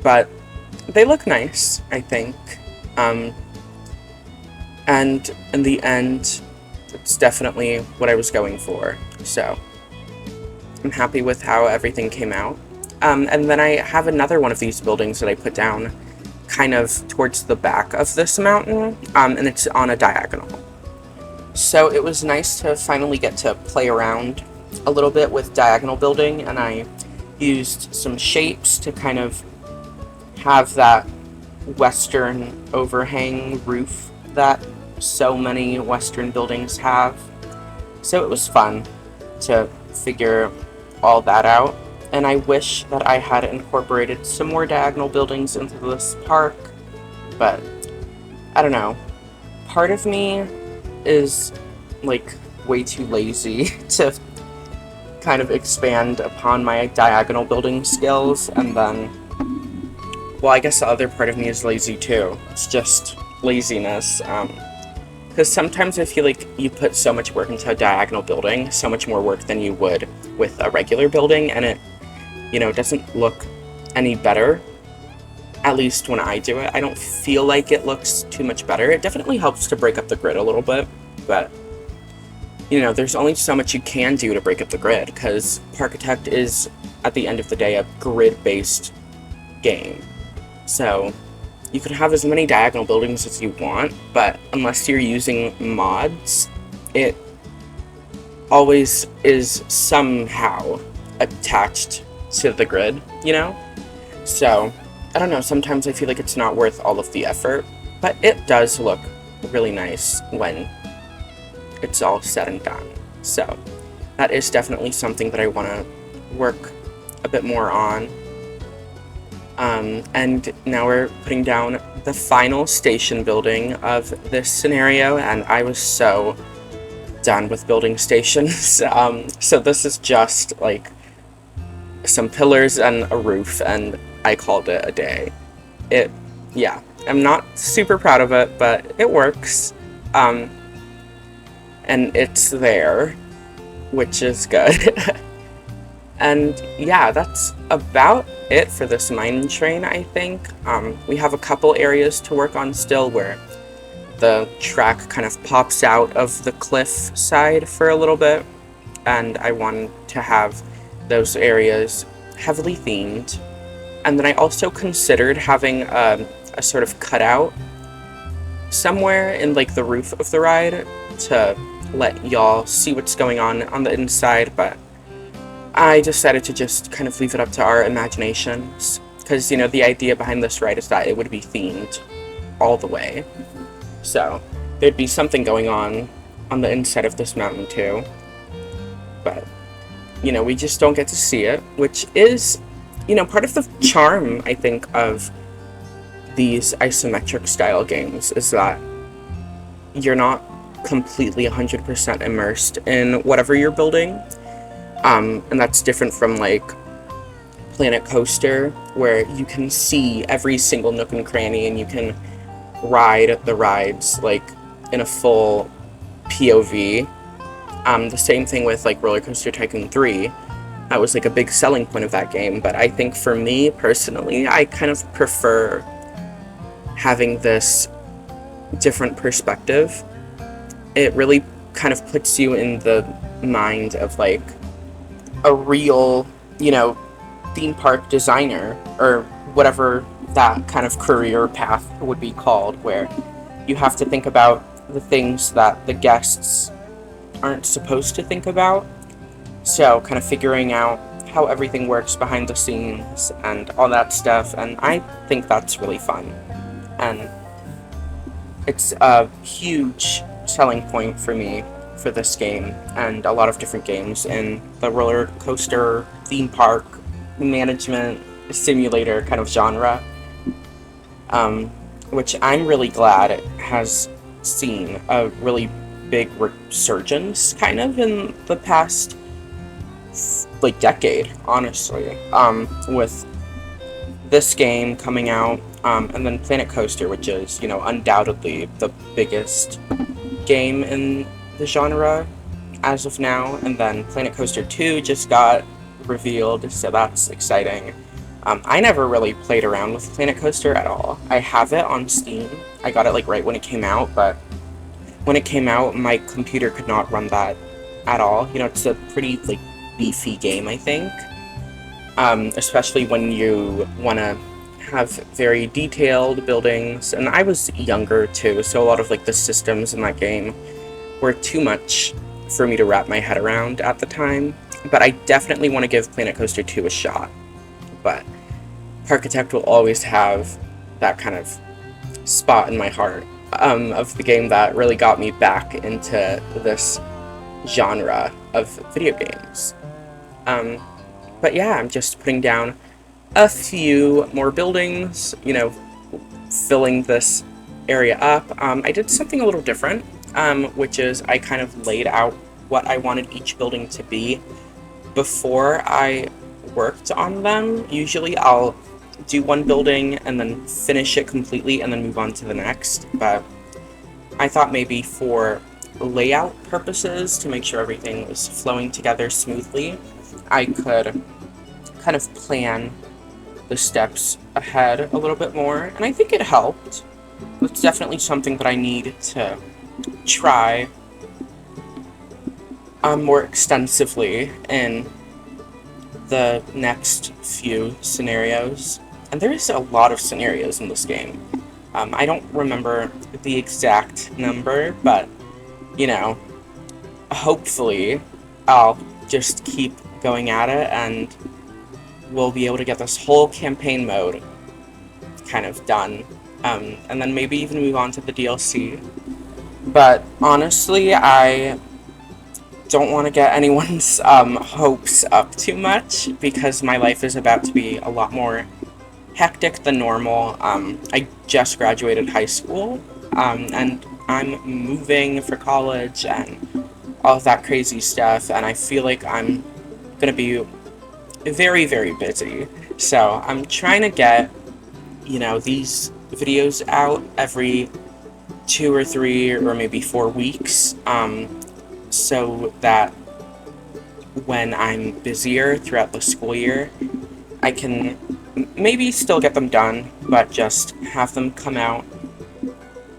But they look nice, I think. And in the end, it's definitely what I was going for. So I'm happy with how everything came out. And then I have another one of these buildings that I put down kind of towards the back of this mountain, and it's on a diagonal. So it was nice to finally get to play around a little bit with diagonal building, and I used some shapes to kind of have that western overhang roof that so many western buildings have. So it was fun to figure all that out, and I wish that I had incorporated some more diagonal buildings into this park, but I don't know. Part of me is like way too lazy to kind of expand upon my diagonal building skills, and then, well, I guess the other part of me is lazy too. It's just laziness, because sometimes I feel like you put so much work into a diagonal building, so much more work than you would with a regular building, and it, doesn't look any better. At least when I do it, I don't feel like it looks too much better. It definitely helps to break up the grid a little bit, but, there's only so much you can do to break up the grid, because Parkitect is, at the end of the day, a grid-based game. So you could have as many diagonal buildings as you want, but unless you're using mods, it always is somehow attached to the grid, So, I don't know, sometimes I feel like it's not worth all of the effort, but it does look really nice when it's all said and done. So, that is definitely something that I want to work a bit more on. And now we're putting down the final station building of this scenario, and I was so done with building stations. So this is just like some pillars and a roof, and I called it a day. I'm not super proud of it, but it works. And it's there, which is good. And yeah, that's about it for this mine train, I think. We have a couple areas to work on still where the track kind of pops out of the cliff side for a little bit, and I wanted to have those areas heavily themed. And then I also considered having a sort of cutout somewhere in like the roof of the ride to let y'all see what's going on the inside, but I decided to just kind of leave it up to our imaginations, because, the idea behind this ride is that it would be themed all the way. So there'd be something going on the inside of this mountain too. But, we just don't get to see it, which is, part of the charm, I think, of these isometric style games is that you're not completely 100% immersed in whatever you're building. And that's different from like Planet Coaster, where you can see every single nook and cranny and you can ride the rides like in a full POV. The same thing with like Roller Coaster Tycoon 3. That was like a big selling point of that game, but I think for me personally, I kind of prefer having this different perspective. It really kind of puts you in the mind of like a real, theme park designer, or whatever that kind of career path would be called, where you have to think about the things that the guests aren't supposed to think about. So, kind of figuring out how everything works behind the scenes and all that stuff, and I think that's really fun. And it's a huge selling point for me for this game and a lot of different games in the roller coaster theme park management simulator kind of genre, um, which I'm really glad it has seen a really big resurgence kind of in the past like decade, honestly, with this game coming out, and then Planet Coaster, which is, undoubtedly the biggest game in the genre as of now, and then Planet Coaster 2 just got revealed, so that's exciting. I never really played around with Planet Coaster at all. I have it on Steam. I got it like right when it came out, but when it came out, my computer could not run that at all. It's a pretty like beefy game, I think. Especially when you want to have very detailed buildings, and I was younger too, so a lot of like the systems in that game were too much for me to wrap my head around at the time, but I definitely want to give Planet Coaster 2 a shot. But Parkitect will always have that kind of spot in my heart, of the game that really got me back into this genre of video games. But yeah, I'm just putting down a few more buildings, filling this area up. I did something a little different, which is I kind of laid out what I wanted each building to be before I worked on them. Usually I'll do one building and then finish it completely and then move on to the next, but I thought maybe for layout purposes, to make sure everything was flowing together smoothly, I could kind of plan the steps ahead a little bit more, and I think it helped. It's definitely something that I need to try more extensively in the next few scenarios. And there's a lot of scenarios in this game. I don't remember the exact number, but, hopefully I'll just keep going at it and we'll be able to get this whole campaign mode kind of done, and then maybe even move on to the DLC. But honestly, I don't want to get anyone's hopes up too much, because my life is about to be a lot more hectic than normal. I just graduated high school, and I'm moving for college and all of that crazy stuff, and I feel like I'm gonna be very, very busy. So I'm trying to get, these videos out every 2 or 3 or maybe 4 weeks, so that when I'm busier throughout the school year, I can maybe still get them done, but just have them come out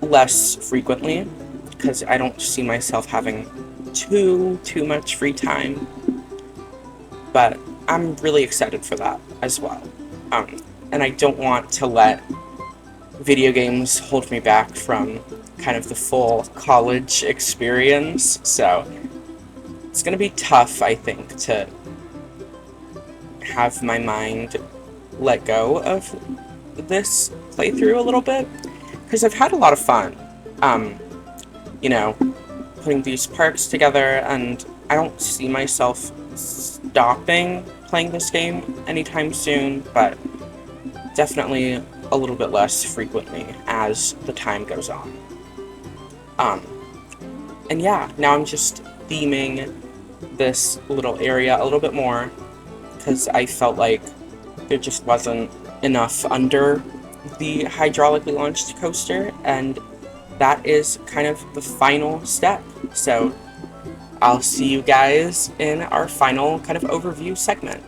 less frequently, because I don't see myself having too much free time. But I'm really excited for that as well. And I don't want to let video games hold me back from kind of the full college experience, so it's gonna be tough, I think, to have my mind let go of this playthrough a little bit, because I've had a lot of fun, putting these parks together, and I don't see myself stopping playing this game anytime soon, but definitely a little bit less frequently as the time goes on. And yeah, now I'm just theming this little area a little bit more, because I felt like there just wasn't enough under the hydraulically launched coaster, and that is kind of the final step. So I'll see you guys in our final kind of overview segment.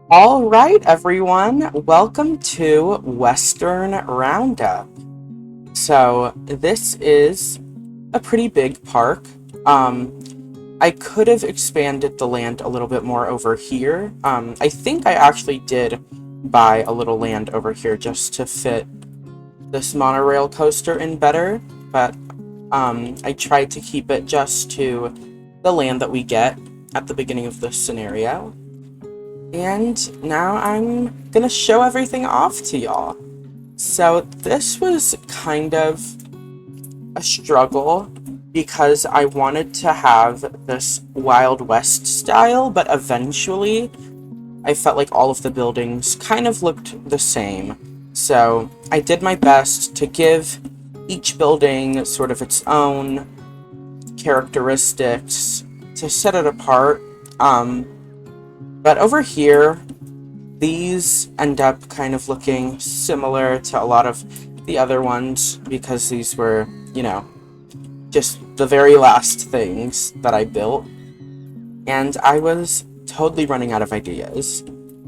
All right, everyone, welcome to Western Roundup. So this is a pretty big park. I could have expanded the land a little bit more over here. I think I actually did buy a little land over here just to fit this monorail coaster in better, but I tried to keep it just to the land that we get at the beginning of this scenario. And now I'm gonna show everything off to y'all. So this was kind of a struggle because I wanted to have this Wild West style, but eventually I felt like all of the buildings kind of looked the same. So I did my best to give each building sort of its own characteristics to set it apart. But over here, these end up kind of looking similar to a lot of the other ones because these were, you know, just the very last things that I built. And I was totally running out of ideas.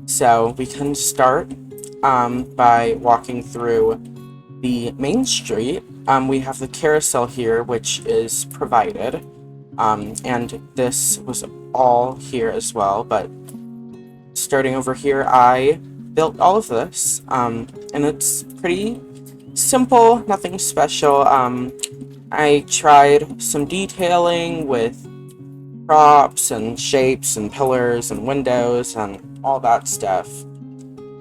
So we can start by walking through the main street. We have the carousel here, which is provided. And this was all here as well, but starting over here, I built all of this, and it's pretty simple, nothing special. I tried some detailing with props and shapes and pillars and windows and all that stuff.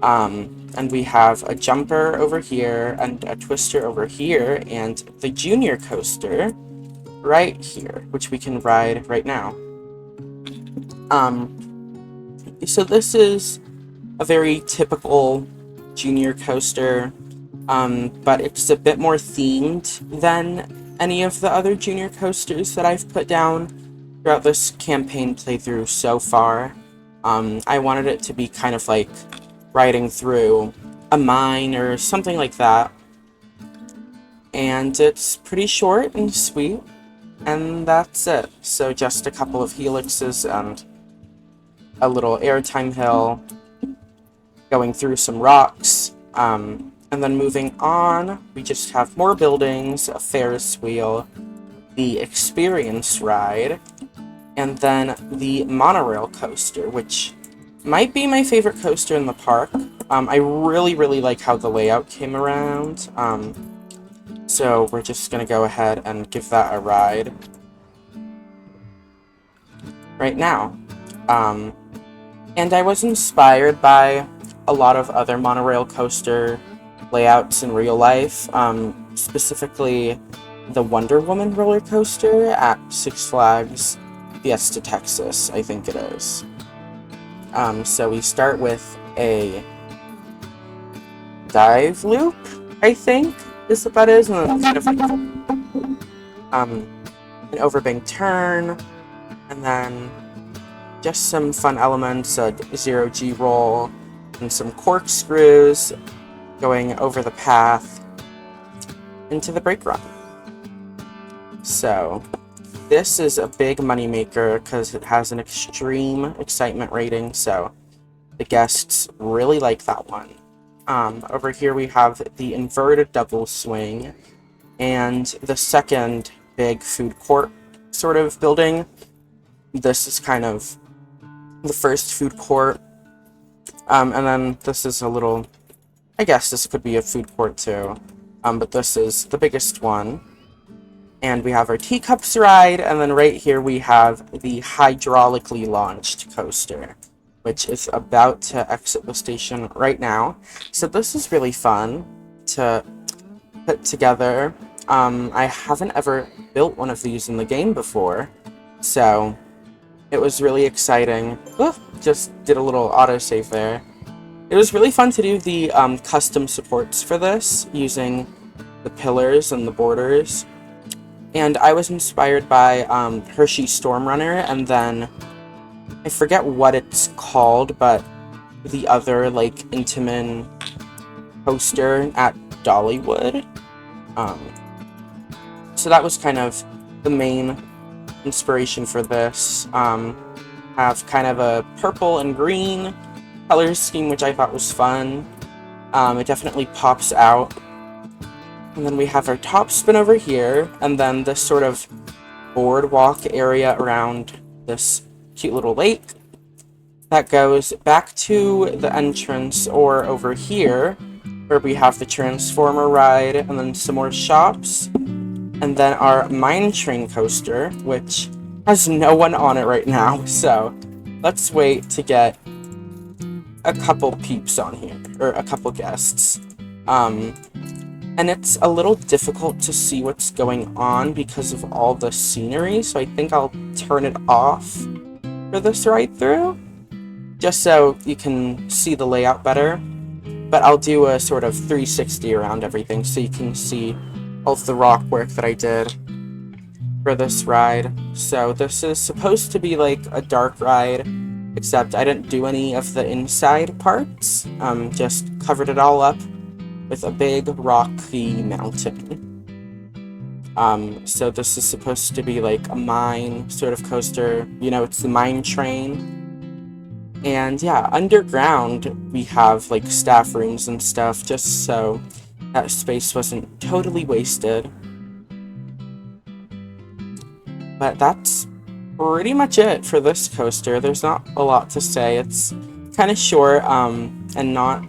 And we have a jumper over here and a twister over here and the junior coaster right here, which we can ride right now. So this is a very typical junior coaster, but it's a bit more themed than any of the other junior coasters that I've put down throughout this campaign playthrough so far. I wanted it to be kind of like riding through a mine or something like that. And it's pretty short and sweet, and that's it. So just a couple of helixes and a little airtime hill, going through some rocks, and then moving on, we just have more buildings, a Ferris wheel, the experience ride, and then the monorail coaster, which might be my favorite coaster in the park. I really like how the layout came around, so we're just gonna go ahead and give that a ride right now. And I was inspired by a lot of other monorail coaster layouts in real life, specifically the Wonder Woman roller coaster at Six Flags Fiesta, Texas, I think it is. So we start with a dive loop, I think, is what that is, and then kind of like, an overbank turn, and then just some fun elements, a zero-G roll, and some corkscrews going over the path into the brake run. So this is a big moneymaker because it has an extreme excitement rating, so the guests really like that one. Over here we have the inverted double swing and the second big food court sort of building. This is kind of the first food court, and then this is a little, I guess this could be a food court too, but this is the biggest one. And we have our teacups ride, and then right here we have the hydraulically launched coaster, which is about to exit the station right now. So this is really fun to put together. I haven't ever built one of these in the game before, so it was really exciting. Ooh, just did a little autosave there. It was really fun to do the custom supports for this, using the pillars and the borders. And I was inspired by Hershey Stormrunner, and then I forget what it's called, but the other, like, Intamin poster at Dollywood. So that was kind of the main inspiration for this. Have kind of a purple and green color scheme, which I thought was fun. It definitely pops out. And then we have our top spin over here, and then this sort of boardwalk area around this cute little lake that goes back to the entrance, or over here where we have the transformer ride and then some more shops, and then our mine train coaster, which has no one on it right now, so let's wait to get a couple peeps on here, or a couple guests. And it's a little difficult to see what's going on because of all the scenery, so I think I'll turn it off for this ride through, just so you can see the layout better. But I'll do a sort of 360 around everything so you can see all of the rock work that I did for this ride. So this is supposed to be like a dark ride, except I didn't do any of the inside parts, just covered it all up with a big rocky mountain. So this is supposed to be like a mine sort of coaster, you know, it's the mine train. And yeah, underground we have like staff rooms and stuff, just so that space wasn't totally wasted. But that's pretty much it for this coaster. There's not a lot to say. It's kind of short and not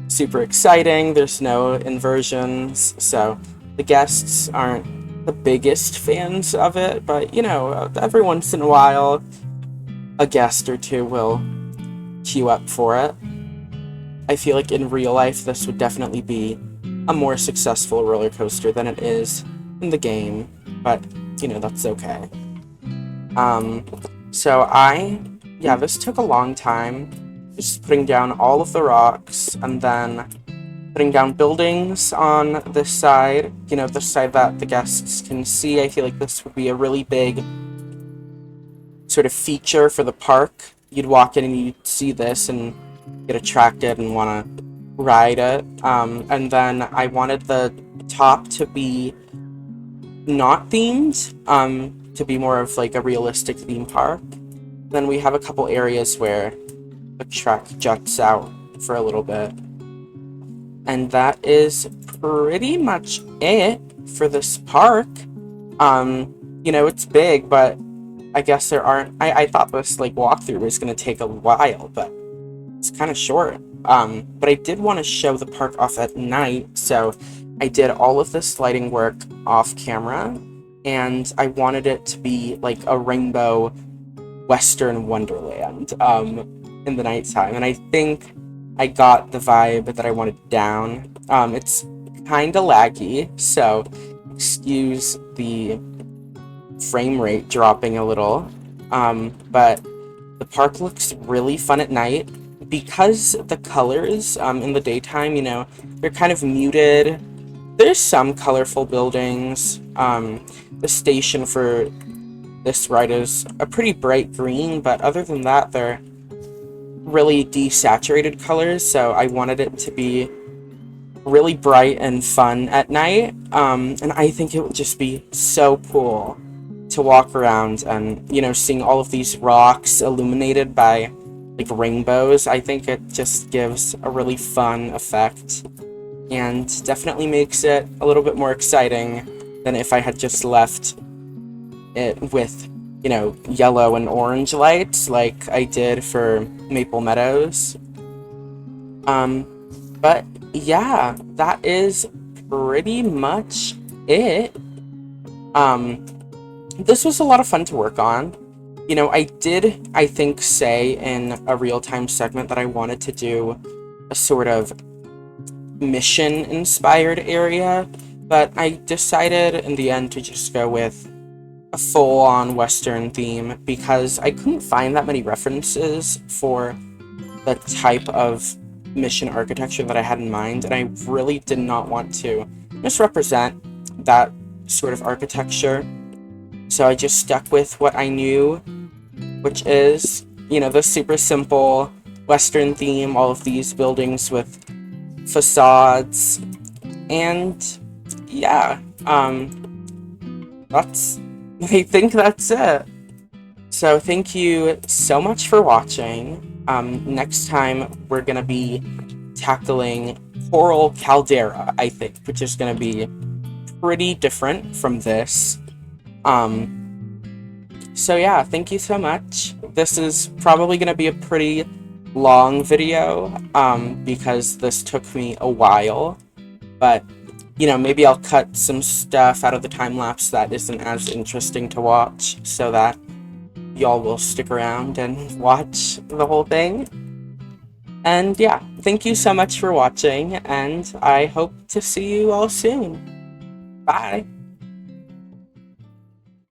super exciting. There's no inversions, so the guests aren't the biggest fans of it, but you know, every once in a while a guest or two will queue up for it. I feel like in real life this would definitely be a more successful roller coaster than it is in the game, but you know, that's okay. Yeah, this took a long time, just putting down all of the rocks and then putting down buildings on this side, you know, the side that the guests can see. I feel like this would be a really big sort of feature for the park. You'd walk in and you'd see this and get attracted and want to ride it. And then I wanted the top to be not themed, to be more of like a realistic theme park. Then we have a couple areas where the track juts out for a little bit. And that is pretty much it for this park. You know, it's big, but I guess there aren't... I thought this, like, walkthrough was going to take a while, but it's kind of short. But I did want to show the park off at night, so I did all of this lighting work off camera, and I wanted it to be, like, a rainbow Western Wonderland, in the nighttime, and I think I got the vibe that I wanted down. It's kind of laggy, so excuse the frame rate dropping a little, but the park looks really fun at night because the colors in the daytime, you know, they're kind of muted. There's some colorful buildings. The station for this ride is a pretty bright green, but other than that, they're really desaturated colors, so I wanted it to be really bright and fun at night, and I think it would just be so cool to walk around and, you know, seeing all of these rocks illuminated by, like, rainbows. I think it just gives a really fun effect, and definitely makes it a little bit more exciting than if I had just left it with, you know, yellow and orange lights like I did for Maple Meadows. But yeah, that is pretty much it. This was a lot of fun to work on. You know, I did, I think, say in a real-time segment that I wanted to do a sort of mission-inspired area, but I decided in the end to just go with a full-on Western theme because I couldn't find that many references for the type of mission architecture that I had in mind, and I really did not want to misrepresent that sort of architecture. So I just stuck with what I knew, which is, you know, the super simple Western theme, all of these buildings with facades, and yeah, I think that's it. So thank you so much for watching. Next time we're gonna be tackling Coral Caldera, I think, which is gonna be pretty different from this. So yeah, thank you so much. This is probably going to be a pretty long video, because this took me a while, but, you know, maybe I'll cut some stuff out of the time-lapse that isn't as interesting to watch, so that y'all will stick around and watch the whole thing. And yeah, thank you so much for watching, and I hope to see you all soon. Bye!